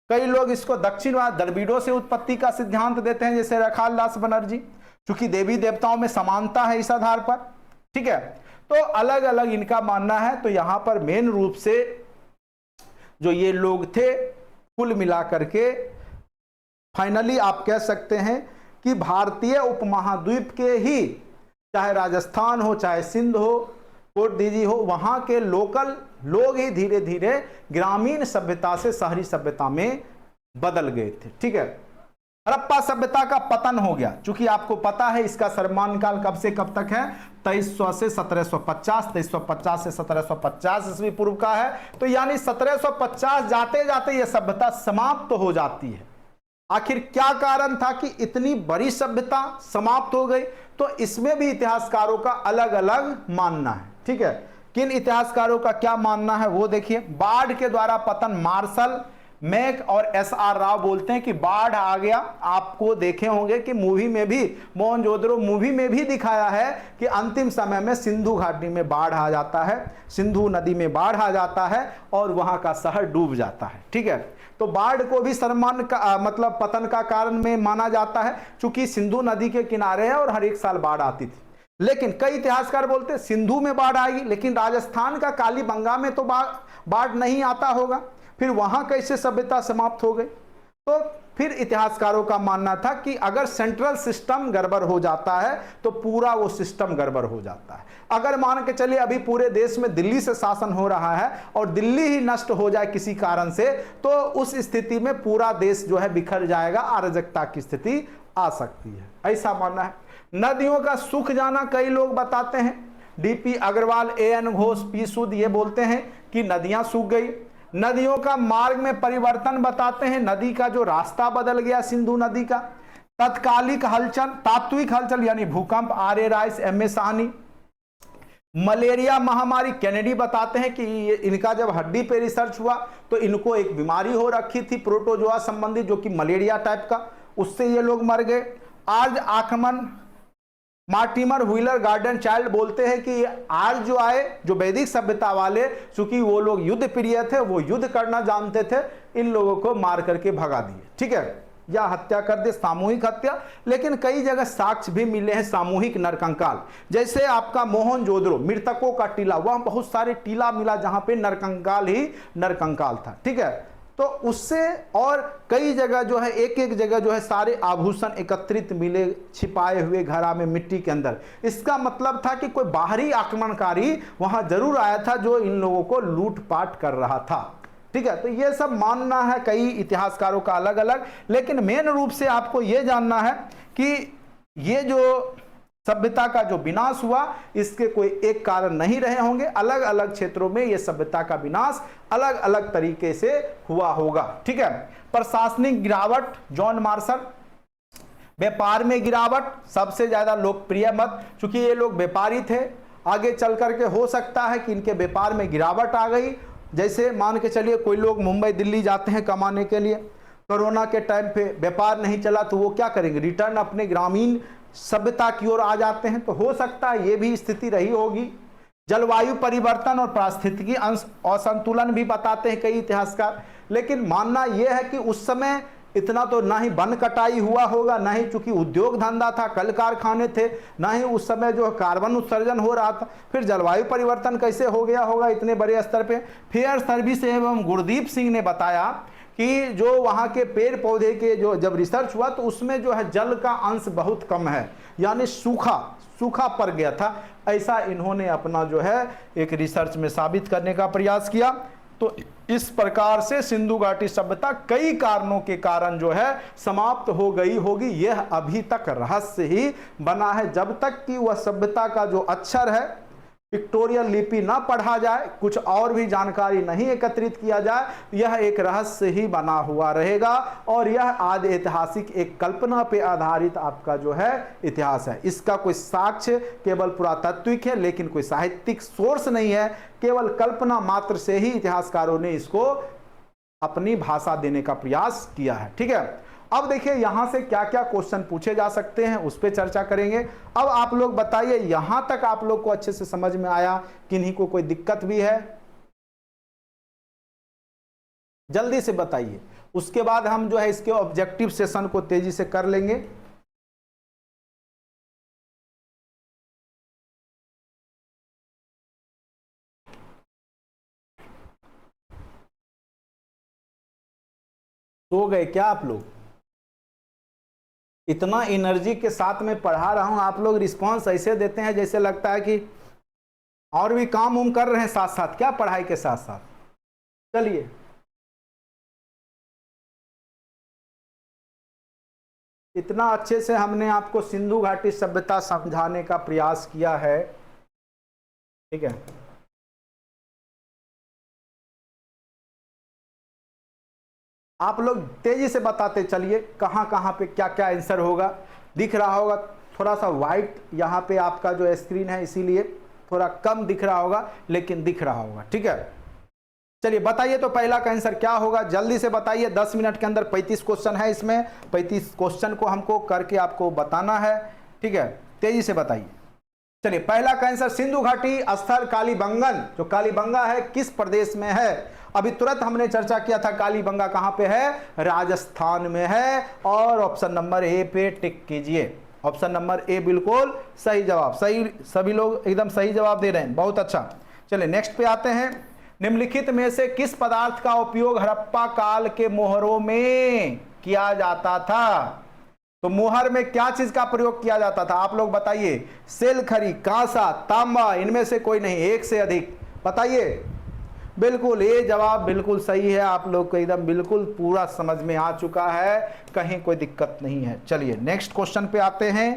S1: कई लोग इसको दक्षिणवाद द्रविड़ों से उत्पत्ति का सिद्धांत देते हैं, जैसे रखाल दास बनर्जी, क्योंकि देवी देवताओं में समानता है इस आधार पर। ठीक है, तो अलग अलग इनका मानना है। तो यहां पर मेन रूप से जो ये लोग थे, कुल मिलाकर के फाइनली आप कह सकते हैं कि भारतीय उपमहाद्वीप के ही, चाहे राजस्थान हो, चाहे सिंध हो, कोट दीजी हो, वहां के लोकल लोग ही धीरे धीरे ग्रामीण सभ्यता से शहरी सभ्यता में बदल गए थे। ठीक है, हड़प्पा सभ्यता का पतन हो गया, चूंकि आपको पता है इसका सर्वमान्य काल कब से कब तक है, 2300 से 1750, 2350 से 1750 ईस्वी पूर्व का है। तो यानी 1750 जाते जाते यह सभ्यता समाप्त हो जाती है। आखिर क्या कारण था कि इतनी बड़ी सभ्यता समाप्त हो गई? तो इसमें भी इतिहासकारों का अलग अलग मानना है। ठीक है, किन इतिहासकारों का क्या मानना है वो देखिए। बाढ़ के द्वारा पतन, मार्शल मैक और एस.आर. राव बोलते हैं कि बाढ़ आ गया। आपको देखे होंगे कि मूवी में भी, मोहनजोदड़ो मूवी में भी दिखाया है कि अंतिम समय में सिंधु घाटी में बाढ़ आ जाता है, सिंधु नदी में बाढ़ आ जाता है और वहां का शहर डूब जाता है। ठीक है, तो बाढ़ को भी सर्वमान्य का मतलब पतन का कारण में माना जाता है, क्योंकि सिंधु नदी के किनारे है और हर एक साल बाढ़ आती थी। लेकिन कई इतिहासकार बोलते हैं सिंधु में बाढ़ आएगी, लेकिन राजस्थान का कालीबंगा में तो बाढ़ नहीं आता होगा, फिर वहां कैसे सभ्यता समाप्त हो गई? तो फिर इतिहासकारों का मानना था कि अगर सेंट्रल सिस्टम गड़बड़ हो जाता है तो पूरा वो सिस्टम गड़बड़ हो जाता है। अगर मान के चलिए अभी पूरे देश में दिल्ली से शासन हो रहा है और दिल्ली ही नष्ट हो जाए किसी कारण से, तो उस स्थिति में पूरा देश जो है बिखर जाएगा, अराजकता की स्थिति आ सकती है, ऐसा मानना है। नदियों का सूख जाना कई लोग बताते हैं, D P. Agarwal, A N. Ghosh, P. Sood ये बोलते हैं कि नदियां सूख गई। नदियों का मार्ग में परिवर्तन बताते हैं, नदी का जो रास्ता बदल गया सिंधु नदी का। तत्कालिक हलचल, तात्विक हलचल यानी भूकंप, R A. Rice, M A. Sahni. Malaria महामारी, केनेडी बताते हैं कि इनका जब हड्डी पे रिसर्च हुआ तो इनको एक बीमारी हो रखी थी प्रोटोजोआ संबंधी, जो कि मलेरिया टाइप का, उससे ये लोग मर गए। आर्य आक्रमण, मार्टिमर व्हीलर गार्डन चाइल्ड बोलते हैं कि आर्य जो आए, जो वैदिक सभ्यता वाले, चूंकि वो लोग युद्ध प्रिय थे, वो युद्ध करना जानते थे, इन लोगों को मार करके भगा दिए। ठीक है, या हत्या कर दे, सामूहिक हत्या। लेकिन कई जगह साक्ष्य भी मिले हैं सामूहिक नरकंकाल, जैसे आपका मोहनजोदड़ो, मृतकों का टीला, वहां बहुत सारे टीला मिला जहां पे नरकंकाल ही नरकंकाल था। ठीक है, तो उससे और कई जगह जो है, एक एक जगह जो है सारे आभूषण एकत्रित मिले छिपाए हुए घरा में मिट्टी के अंदर। इसका मतलब था कि कोई बाहरी आक्रमणकारी वहां जरूर आया था जो इन लोगों को लूटपाट कर रहा था। ठीक है, तो ये सब मानना है कई इतिहासकारों का अलग अलग। लेकिन मेन रूप से आपको ये जानना है कि ये जो सभ्यता का जो विनाश हुआ, इसके कोई एक कारण नहीं रहे होंगे, अलग अलग क्षेत्रों में ये सभ्यता का विनाश अलग अलग तरीके से हुआ होगा। ठीक है, प्रशासनिक गिरावट, जॉन मार्शल। व्यापार में गिरावट, सबसे ज्यादा लोकप्रिय मत, क्योंकि ये लोग व्यापारी थे, आगे चल करके हो सकता है कि इनके व्यापार में गिरावट आ गई। जैसे मान के चलिए कोई लोग मुंबई दिल्ली जाते हैं कमाने के लिए, कोरोना के टाइम पे व्यापार नहीं चला तो वो क्या करेंगे, रिटर्न अपने ग्रामीण सभ्यता की ओर आ जाते हैं। तो हो सकता है ये भी स्थिति रही होगी। जलवायु परिवर्तन और पारिस्थितिकी असंतुलन भी बताते हैं कई इतिहासकार। लेकिन मानना यह है कि उस समय इतना तो ना ही वन कटाई हुआ होगा, ना ही चूंकि उद्योग धंधा था, कल कारखाने थे, ना ही उस समय जो कार्बन उत्सर्जन हो रहा था। फिर जलवायु परिवर्तन कैसे हो गया होगा इतने बड़े स्तर पे? फेयर सर्विस एवं गुरदीप सिंह ने बताया कि जो वहाँ के पेड़ पौधे के जो जब रिसर्च हुआ तो उसमें जो है जल का अंश बहुत कम है, यानी सूखा पड़ गया था। ऐसा इन्होंने अपना जो है एक रिसर्च में साबित करने का प्रयास किया। तो इस प्रकार से सिंधु घाटी सभ्यता कई कारणों के कारण जो है समाप्त हो गई होगी, यह अभी तक रहस्य ही बना है। जब तक कि वह सभ्यता का जो अक्षर है, पिक्टोरियल लिपि ना पढ़ा जाए, कुछ और भी जानकारी नहीं एकत्रित किया जाए, यह एक रहस्य ही बना हुआ रहेगा। और यह आदि ऐतिहासिक एक कल्पना पे आधारित आपका जो है इतिहास है। इसका कोई साक्ष्य केवल पुरातात्विक है, लेकिन कोई साहित्यिक सोर्स नहीं है। केवल कल्पना मात्र से ही इतिहासकारों ने इसको अपनी भाषा देने का प्रयास किया है। ठीक है, अब देखिए यहां से क्या क्या क्वेश्चन पूछे जा सकते हैं, उस पर चर्चा करेंगे। अब आप लोग बताइए, यहां तक आप लोग को अच्छे से समझ में आया? किन्हीं को कोई दिक्कत भी है? जल्दी से बताइए, उसके बाद हम जो है इसके ऑब्जेक्टिव सेशन को तेजी से कर लेंगे। सो गए क्या आप लोग? इतना एनर्जी के साथ में पढ़ा रहा हूं, आप लोग रिस्पांस ऐसे देते हैं जैसे लगता है कि और भी काम उम कर रहे हैं साथ साथ, क्या पढ़ाई के साथ साथ। चलिए, इतना अच्छे से हमने आपको सिंधु घाटी सभ्यता समझाने का प्रयास किया है। ठीक है, आप लोग तेजी से बताते चलिए कहां कहां पे क्या क्या आंसर होगा। दिख रहा होगा थोड़ा सा वाइट यहाँ पे आपका जो स्क्रीन है, इसीलिए थोड़ा कम दिख रहा होगा, लेकिन दिख रहा होगा। ठीक है, चलिए बताइए तो पहला का आंसर क्या होगा, जल्दी से बताइए। 10 मिनट के अंदर 35 क्वेश्चन है, इसमें 35 क्वेश्चन को हमको करके आपको बताना है। ठीक है, तेजी से बताइए। चलिए, पहला का आंसर, सिंधु घाटी स्थल कालीबंगन, जो कालीबंगा है किस प्रदेश में है? अभी तुरंत हमने चर्चा किया था, कालीबंगा कहां पे है? राजस्थान में है। और ऑप्शन नंबर ए पे टिक कीजिए। ऑप्शन नंबर ए बिल्कुल सही जवाब। सही, सभी लोग एकदम सही जवाब दे रहे हैं, बहुत अच्छा। चलिए नेक्स्ट पे आते हैं। निम्नलिखित में से किस पदार्थ का उपयोग हड़प्पा काल के मोहरों में किया जाता था? तो मोहर में क्या चीज का प्रयोग किया जाता था? आप लोग बताइए। सेल खरी, कांसा, तांबा, इनमें से कोई नहीं, एक से अधिक। बताइए। बिल्कुल, ये जवाब बिल्कुल सही है। आप लोग को एकदम बिल्कुल पूरा समझ में आ चुका है, कहीं कोई दिक्कत नहीं है। चलिए नेक्स्ट क्वेश्चन पे आते हैं।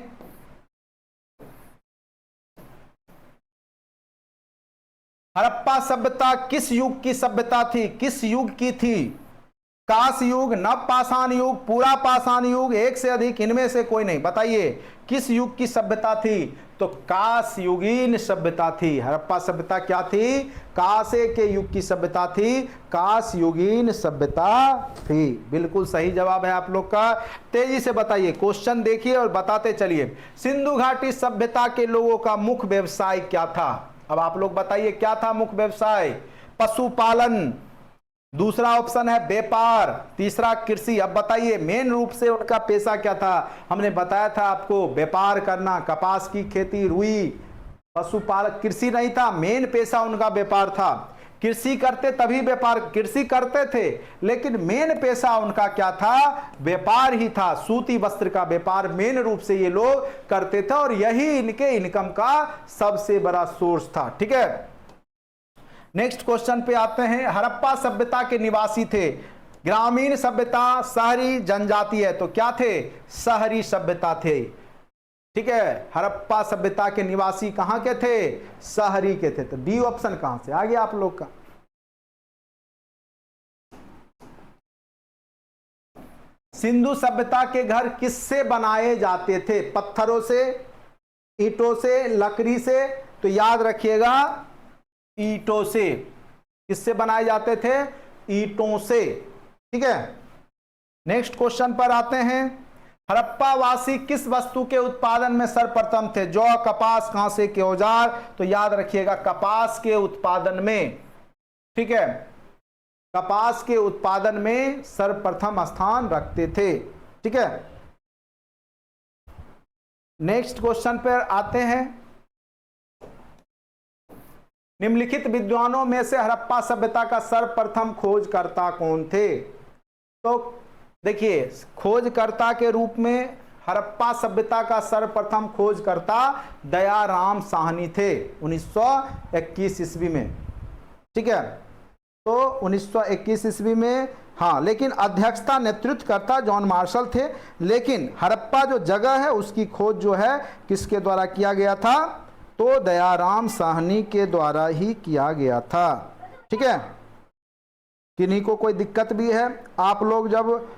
S1: हड़प्पा सभ्यता किस युग की सभ्यता थी? किस युग की थी? कांस युग, नव पाषाण युग, पूरा पाषाण युग, एक से अधिक, इनमें से कोई नहीं। बताइए किस युग की सभ्यता थी? तो कांस युगीन सभ्यता थी। हड़प्पा सभ्यता क्या थी? कांसे के युग की सभ्यता थी, कांस युगीन सभ्यता थी। बिल्कुल सही जवाब है आप लोग का। तेजी से बताइए, क्वेश्चन देखिए और बताते चलिए। सिंधु घाटी सभ्यता के लोगों का मुख्य व्यवसाय क्या था? अब आप लोग बताइए क्या था मुख्य व्यवसाय? पशुपालन, दूसरा ऑप्शन है व्यापार, तीसरा कृषि। अब बताइए मेन रूप से उनका पेशा क्या था? हमने बताया था आपको, व्यापार करना, कपास की खेती, रुई, पशुपालन। कृषि नहीं था, मेन पेशा उनका व्यापार था। कृषि करते तभी व्यापार, कृषि करते थे लेकिन मेन पेशा उनका क्या था? व्यापार ही था। सूती वस्त्र का व्यापार मेन रूप से ये लोग करते थे और यही इनके इनकम का सबसे बड़ा सोर्स था। ठीक है, नेक्स्ट क्वेश्चन पे आते हैं। हड़प्पा सभ्यता के निवासी थे। ग्रामीण सभ्यता, शहरी, जनजातीय, तो क्या थे? शहरी सभ्यता थे। ठीक है, हड़प्पा सभ्यता के निवासी कहां के थे? शहरी के थे। तो डी ऑप्शन कहां से आ गया आप लोग का? सिंधु सभ्यता के घर किससे बनाए जाते थे? पत्थरों से, ईंटों से, लकड़ी से? तो याद रखिएगा, ईंटों से। किससे बनाए जाते थे? ईंटों से। ठीक है, नेक्स्ट क्वेश्चन पर आते हैं। हड़प्पा वासी किस वस्तु के उत्पादन में सर्वप्रथम थे? जौ, कपास, कांसे के औजार? तो याद रखिएगा कपास के उत्पादन में। ठीक है, कपास के उत्पादन में सर्वप्रथम स्थान रखते थे। ठीक है, नेक्स्ट क्वेश्चन पर आते हैं। निम्नलिखित विद्वानों में से हड़प्पा सभ्यता का सर्वप्रथम खोजकर्ता कौन थे? तो देखिए, खोजकर्ता के रूप में हड़प्पा सभ्यता का सर्वप्रथम खोजकर्ता दयाराम साहनी थे 1921 ईस्वी में। ठीक है, तो 1921 ईस्वी में, हाँ, लेकिन अध्यक्षता नेतृत्व करता जॉन मार्शल थे। लेकिन हड़प्पा जो जगह है उसकी खोज जो है किसके द्वारा किया गया था? तो दयाराम साहनी के द्वारा ही किया गया था। ठीक है, किन्हीं को कोई दिक्कत भी है? आप लोग जब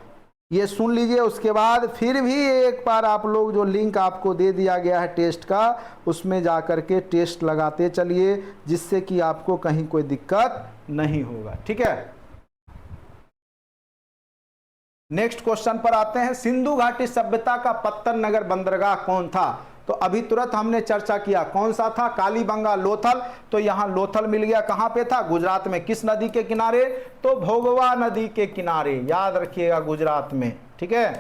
S1: ये सुन लीजिए, उसके बाद फिर भी एक बार आप लोग जो लिंक आपको दे दिया गया है टेस्ट का, उसमें जा कर के टेस्ट लगाते चलिए, जिससे कि आपको कहीं कोई दिक्कत नहीं होगा। ठीक है, नेक्स्ट क्वेश्चन पर आते हैं। सिंधु घाटी सभ्यता का पत्तन नगर बंदरगाह कौन था? तो अभी तुरंत हमने चर्चा किया, कौन सा था? कालीबंगा, लोथल। तो यहां लोथल मिल गया, कहां पे था? गुजरात में। किस नदी के किनारे? तो भोगवा नदी के किनारे, याद रखिएगा, गुजरात में। ठीक है,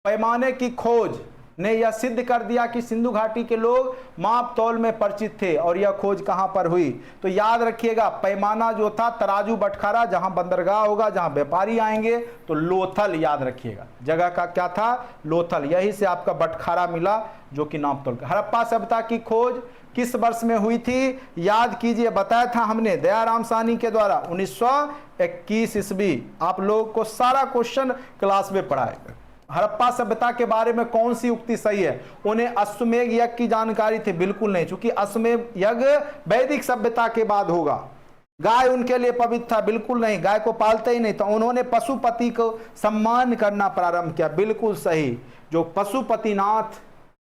S1: पैमाने की खोज ने यह सिद्ध कर दिया कि सिंधु घाटी के लोग माप तौल में परिचित थे। और यह खोज कहां पर हुई? तो याद रखिएगा, पैमाना जो था तराजू बटखारा, जहां बंदरगाह होगा, जहां व्यापारी आएंगे, तो लोथल, याद रखिएगा, जगह का क्या था? लोथल। यही से आपका बटखारा मिला, जो कि नाप तौल का। हड़प्पा सभ्यता की खोज किस वर्ष में हुई थी? याद कीजिए, बताया था हमने, दयाराम साहनी के द्वारा 1921 ईस्वी। आप लोगों को सारा क्वेश्चन क्लास में पढ़ाएगा। हड़प्पा सभ्यता के बारे में कौन सी उक्ति सही है? उन्हें अश्वमेध यज्ञ की जानकारी थी? बिल्कुल नहीं, क्योंकि अश्वमेध यज्ञ वैदिक सभ्यता के बाद होगा। गाय उनके लिए पवित्र था? बिल्कुल नहीं, गाय को पालते ही नहीं। तो उन्होंने पशुपति को सम्मान करना प्रारंभ किया? बिल्कुल सही, जो पशुपतिनाथ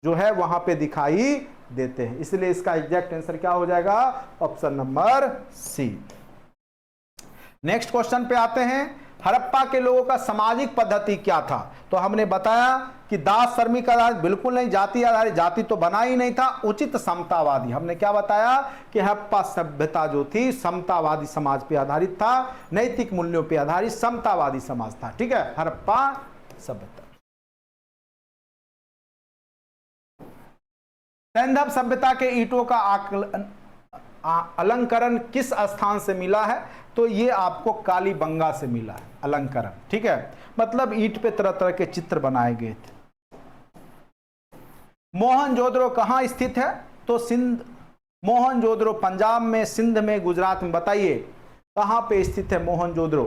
S1: जो है वहां पे दिखाई देते हैं। इसलिए इसका एग्जैक्ट आंसर क्या हो जाएगा? Option number C. Next question पे आते हैं। हड़प्पा के लोगों का सामाजिक पद्धति क्या था? तो हमने बताया कि दास श्रमिक आधारित? बिल्कुल नहीं, जाति आधारित, जाति तो बना ही नहीं था। उचित समतावादी, हमने क्या बताया कि हड़प्पा सभ्यता जो थी समतावादी समाज पे आधारित था, नैतिक मूल्यों पे आधारित समतावादी समाज था। ठीक है, हड़प्पा सभ्यता। सैंधव सभ्यता के ईंटों का अलंकरण किस स्थान से मिला है? तो ये आपको कालीबंगा से मिला है अलंकरण। ठीक है, मतलब ईंट पे तरह तरह के चित्र बनाए गए थे। मोहनजोदड़ो कहां स्थित है? तो सिंध, मोहनजोदड़ो पंजाब में, सिंध में, गुजरात में। बताइए कहां पे स्थित है मोहनजोदड़ो?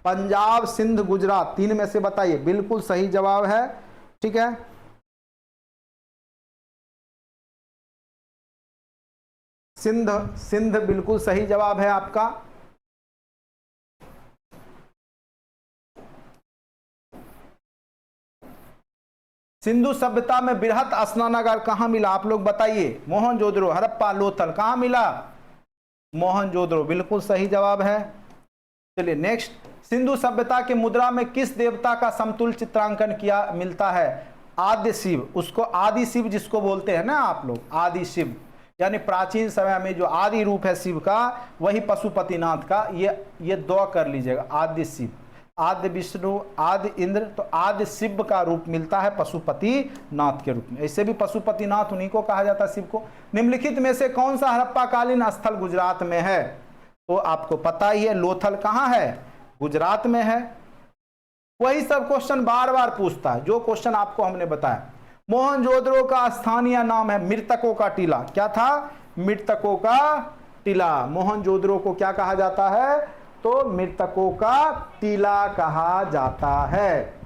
S1: पंजाब, सिंध, गुजरात, तीन में से बताइए। बिल्कुल सही जवाब है। ठीक है, सिंध, सिंध बिल्कुल सही जवाब है आपका। सिंधु सभ्यता में बृहत स्नानागार कहां मिला? आप लोग बताइए। मोहनजोदड़ो, हड़प्पा, लोथल, कहां मिला? मोहनजोदड़ो, बिल्कुल सही जवाब है। चलिए नेक्स्ट। सिंधु सभ्यता के मुद्रा में किस देवता का समतुल्य चित्रांकन किया मिलता है? आद्य शिव, उसको आदि शिव जिसको बोलते हैं ना आप लोग, आदि शिव, यानी प्राचीन समय में जो आदि रूप है शिव का, वही पशुपतिनाथ का। ये दो कर लीजिएगा, आदि शिव, आदि विष्णु, आदि इंद्र, तो आदि शिव का रूप मिलता है पशुपतिनाथ के रूप में। ऐसे भी पशुपतिनाथ उन्हीं को कहा जाता है, शिव को। निम्नलिखित में से कौन सा हड़प्पाकालीन स्थल गुजरात में है? तो आपको पता ही है, लोथल कहाँ है? गुजरात में है। वही सब क्वेश्चन बार बार पूछता है, जो क्वेश्चन आपको हमने बताया। मोहनजोदड़ो का स्थानीय नाम है मृतकों का टीला। क्या था? मृतकों का टीला। मोहनजोदड़ो को क्या कहा जाता है? तो मृतकों का टीला कहा जाता है।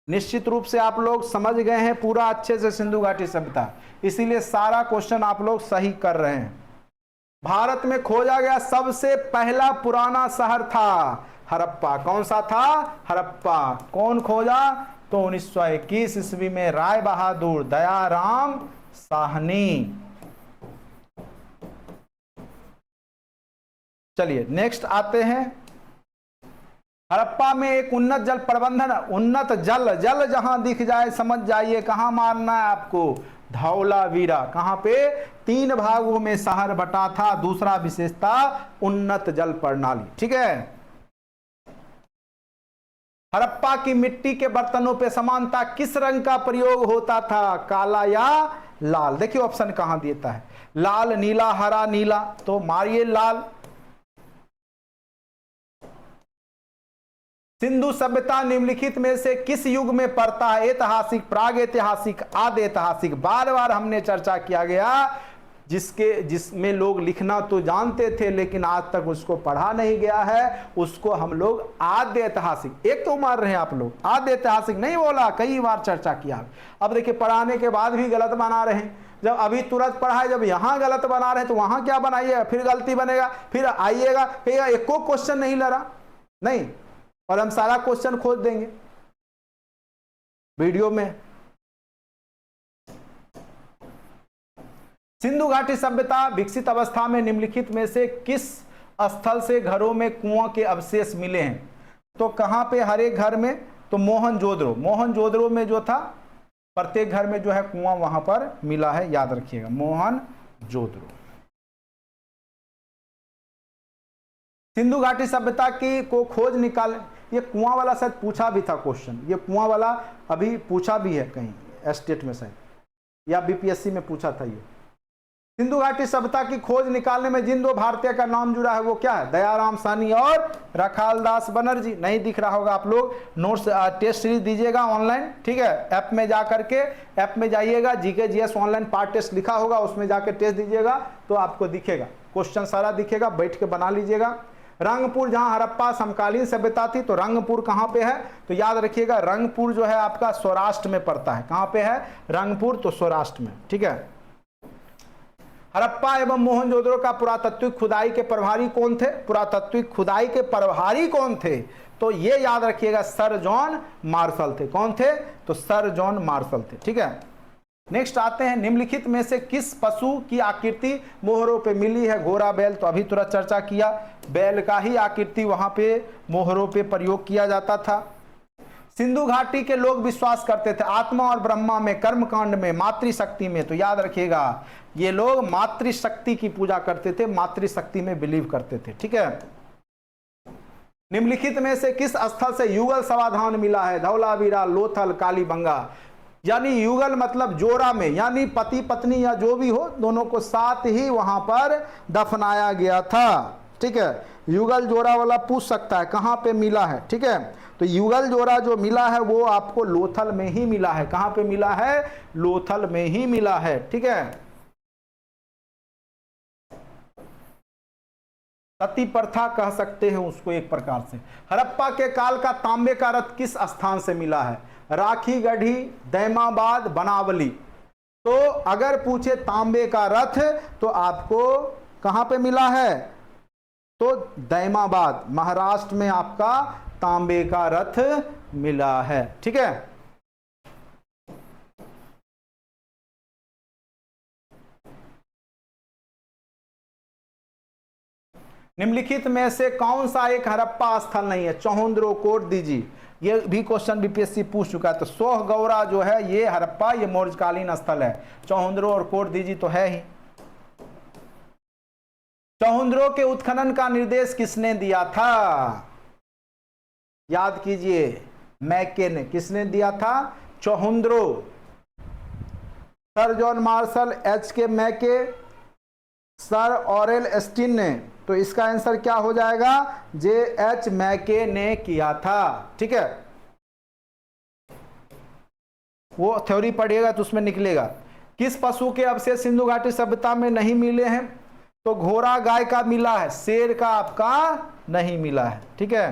S1: निश्चित रूप से आप लोग समझ गए हैं पूरा अच्छे से सिंधु घाटी सभ्यता, इसीलिए सारा क्वेश्चन आप लोग सही कर रहे हैं। भारत में खोजा गया सबसे पहला पुराना शहर था हड़प्पा। कौन सा था? हड़प्पा। कौन खोजा? तो 1921 ईस्वी में राय बहादुर दयाराम साहनी। चलिए नेक्स्ट आते हैं। हड़प्पा में एक उन्नत जल प्रबंधन, उन्नत जल, जल जहां दिख जाए समझ जाइए कहां मारना है आपको, धौलावीरा। कहां पे? 3 भागों में शहर बटा था। दूसरा विशेषता उन्नत जल प्रणाली। ठीक है। हड़प्पा की मिट्टी के बर्तनों पे समानता किस रंग का प्रयोग होता था? काला या लाल? देखिए ऑप्शन कहां देता है, लाल, नीला, हरा, नीला। तो मारिए लाल। सिंधु सभ्यता निम्नलिखित में से किस युग में पड़ता है? ऐतिहासिक, प्राग ऐतिहासिक, आदि ऐतिहासिक। बार बार हमने चर्चा किया गया, जिसमें लोग लिखना तो जानते थे लेकिन आज तक उसको पढ़ा नहीं गया है, उसको हम लोग आद्य ऐतिहासिक, एक तो मार रहे हैं आप लोग, आद्य ऐतिहासिक नहीं बोला, कई बार चर्चा किया। अब देखिए पढ़ाने के बाद भी गलत बना रहे हैं, जब अभी तुरंत पढ़ा है, जब यहां गलत बना रहे हैं तो वहां क्या बनाइएगा, फिर गलती बनेगा, फिर आइएगा कहिएगा एको क्वेश्चन नहीं लड़ा, नहीं, और हम सारा क्वेश्चन खोज देंगे वीडियो में। सिंधु घाटी सभ्यता विकसित अवस्था में निम्नलिखित में से किस स्थल से घरों में कुआं के अवशेष मिले हैं? तो कहां पे, हर एक घर में, तो मोहनजोदड़ो, मोहनजोदड़ो में जो था प्रत्येक घर में जो है कुआं वहां पर मिला है, याद रखिएगा, मोहनजोदड़ो। सिंधु घाटी सभ्यता की को खोज निकाल, ये कुआं वाला शायद पूछा भी था क्वेश्चन, ये कुआं वाला अभी पूछा भी है कहीं स्टेट में शायद, या बीपीएससी में पूछा था ये। सिंधु घाटी सभ्यता की खोज निकालने में जिन दो भारतीय का नाम जुड़ा है वो क्या है? दयाराम साहनी और रखालदास बनर्जी। नहीं दिख रहा होगा, आप लोग नोट्स टेस्ट सीरीज दीजिएगा ऑनलाइन, ठीक है, ऐप में जा करके, ऐप में जाइएगा, GK GS online part test लिखा होगा, उसमें जाके टेस्ट दीजिएगा तो आपको दिखेगा, क्वेश्चन सारा दिखेगा, बैठ के बना लीजिएगा। रंगपुर, जहां हड़प्पा समकालीन सभ्यता थी, तो रंगपुर कहां पे है? तो याद रखिएगा रंगपुर जो है आपका सौराष्ट्र में पड़ता है। कहां पे है? रंगपुर, तो सौराष्ट्र में, ठीक है। हड़प्पा एवं मोहनजोदड़ो का पुरातात्विक खुदाई के प्रभारी कौन थे? पुरातात्विक खुदाई के प्रभारी कौन थे? तो ये याद रखिएगा सर जॉन मार्शल थे। कौन थे? तो सर जॉन मार्शल थे, ठीक है। नेक्स्ट आते हैं, निम्नलिखित में से किस पशु की आकृति मोहरों पे मिली है? घोड़ा, बैल, तो अभी तुरंत चर्चा किया, बैल का ही आकृति वहां पे मोहरों पे प्रयोग किया जाता था। सिंधु घाटी के लोग विश्वास करते थे आत्मा और ब्रह्मा में, कर्मकांड में, मातृशक्ति में, तो याद रखिएगा ये लोग मातृशक्ति की पूजा करते थे, मातृशक्ति में बिलीव करते थे, ठीक है। निम्नलिखित में से किस स्थल से युगल समाधान मिला है? धौलावीरा, लोथल, कालीबंगा। यानी युगल मतलब जोड़ा में, यानी पति पत्नी या जो भी हो, दोनों को साथ ही वहां पर दफनाया गया था, ठीक है। युगल जोड़ा वाला पूछ सकता है कहां पे मिला है, ठीक है। तो युगल जोड़ा जो मिला है वो आपको लोथल में ही मिला है। कहां पे मिला है? लोथल में ही मिला है, ठीक है। सती प्रथा कह सकते हैं उसको एक प्रकार से। हड़प्पा के काल का तांबे का रथ किस स्थान से मिला है? राखी गढ़ी, दैमाबाद, बनावली। तो अगर पूछे तांबे का रथ तो आपको कहां पे मिला है? तो दैमाबाद, महाराष्ट्र में आपका तांबे का रथ मिला है, ठीक है। निम्नलिखित में से कौन सा एक हड़प्पा स्थल नहीं है? चौहंद्रो, कोट दीजिए, ये भी क्वेश्चन बीपीएससी पूछ चुका है। तो सोह गौरा जो है ये हड़प्पा, ये मौर्यकालीन स्थल है। चौहंद्रो और कोट दीजिए तो है ही। चौहंद्रो के उत्खनन का निर्देश किसने दिया था? याद कीजिए, मैके ने। किसने दिया था? चौहंद्रो। सर जॉन मार्शल, एच के मैके, सर ऑरेल एस्टिन ने। तो इसका आंसर क्या हो जाएगा? जे एच मैके ने किया था, ठीक है। वो थ्योरी पढ़िएगा तो उसमें निकलेगा। किस पशु के अवशेष सिंधु घाटी सभ्यता में नहीं मिले हैं? तो घोड़ा, गाय का मिला है, शेर का आपका नहीं मिला है, ठीक है।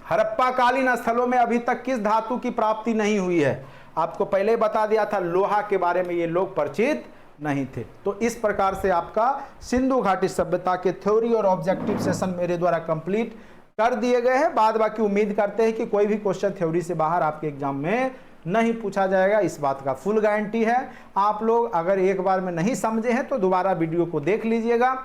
S1: हड़प्पा कालीन स्थलों में अभी तक किस धातु की प्राप्ति नहीं हुई है? आपको पहले बता दिया था, लोहा के बारे में ये लोग परिचित नहीं थे। तो इस प्रकार से आपका सिंधु घाटी सभ्यता के थ्योरी और ऑब्जेक्टिव सेशन मेरे द्वारा कंप्लीट कर दिए गए हैं। बाद बाकी उम्मीद करते हैं कि कोई भी क्वेश्चन थ्योरी से बाहर आपके एग्जाम में नहीं पूछा जाएगा, इस बात का फुल गारंटी है। आप लोग अगर एक बार में नहीं समझे हैं तो दोबारा वीडियो को देख लीजिएगा,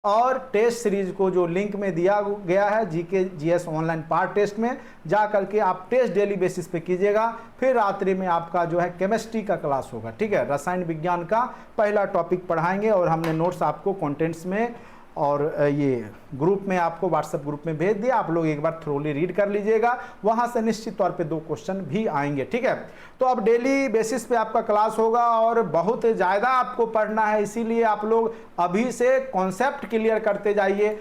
S1: और टेस्ट सीरीज को जो लिंक में दिया गया है GK GS online part test में जा करके आप टेस्ट डेली बेसिस पे कीजिएगा। फिर रात्रि में आपका जो है केमिस्ट्री का क्लास होगा, ठीक है। रसायन विज्ञान का पहला टॉपिक पढ़ाएंगे, और हमने नोट्स आपको कंटेंट्स में और ये ग्रुप में आपको व्हाट्सएप ग्रुप में भेज दिया। आप लोग एक बार थ्रोली रीड कर लीजिएगा, वहां से निश्चित तौर पे 2 क्वेश्चन भी आएंगे, ठीक है। तो अब डेली बेसिस पे आपका क्लास होगा और बहुत ज़्यादा आपको पढ़ना है, इसीलिए आप लोग अभी से कॉन्सेप्ट क्लियर करते जाइए।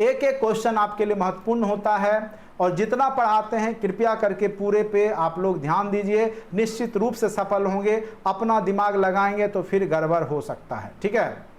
S1: एक एक क्वेश्चन आपके लिए महत्वपूर्ण होता है और जितना पढ़ाते हैं कृपया करके पूरे पे आप लोग ध्यान दीजिए, निश्चित रूप से सफल होंगे। अपना दिमाग लगाएंगे तो फिर गड़बड़ हो सकता है। ठीक है।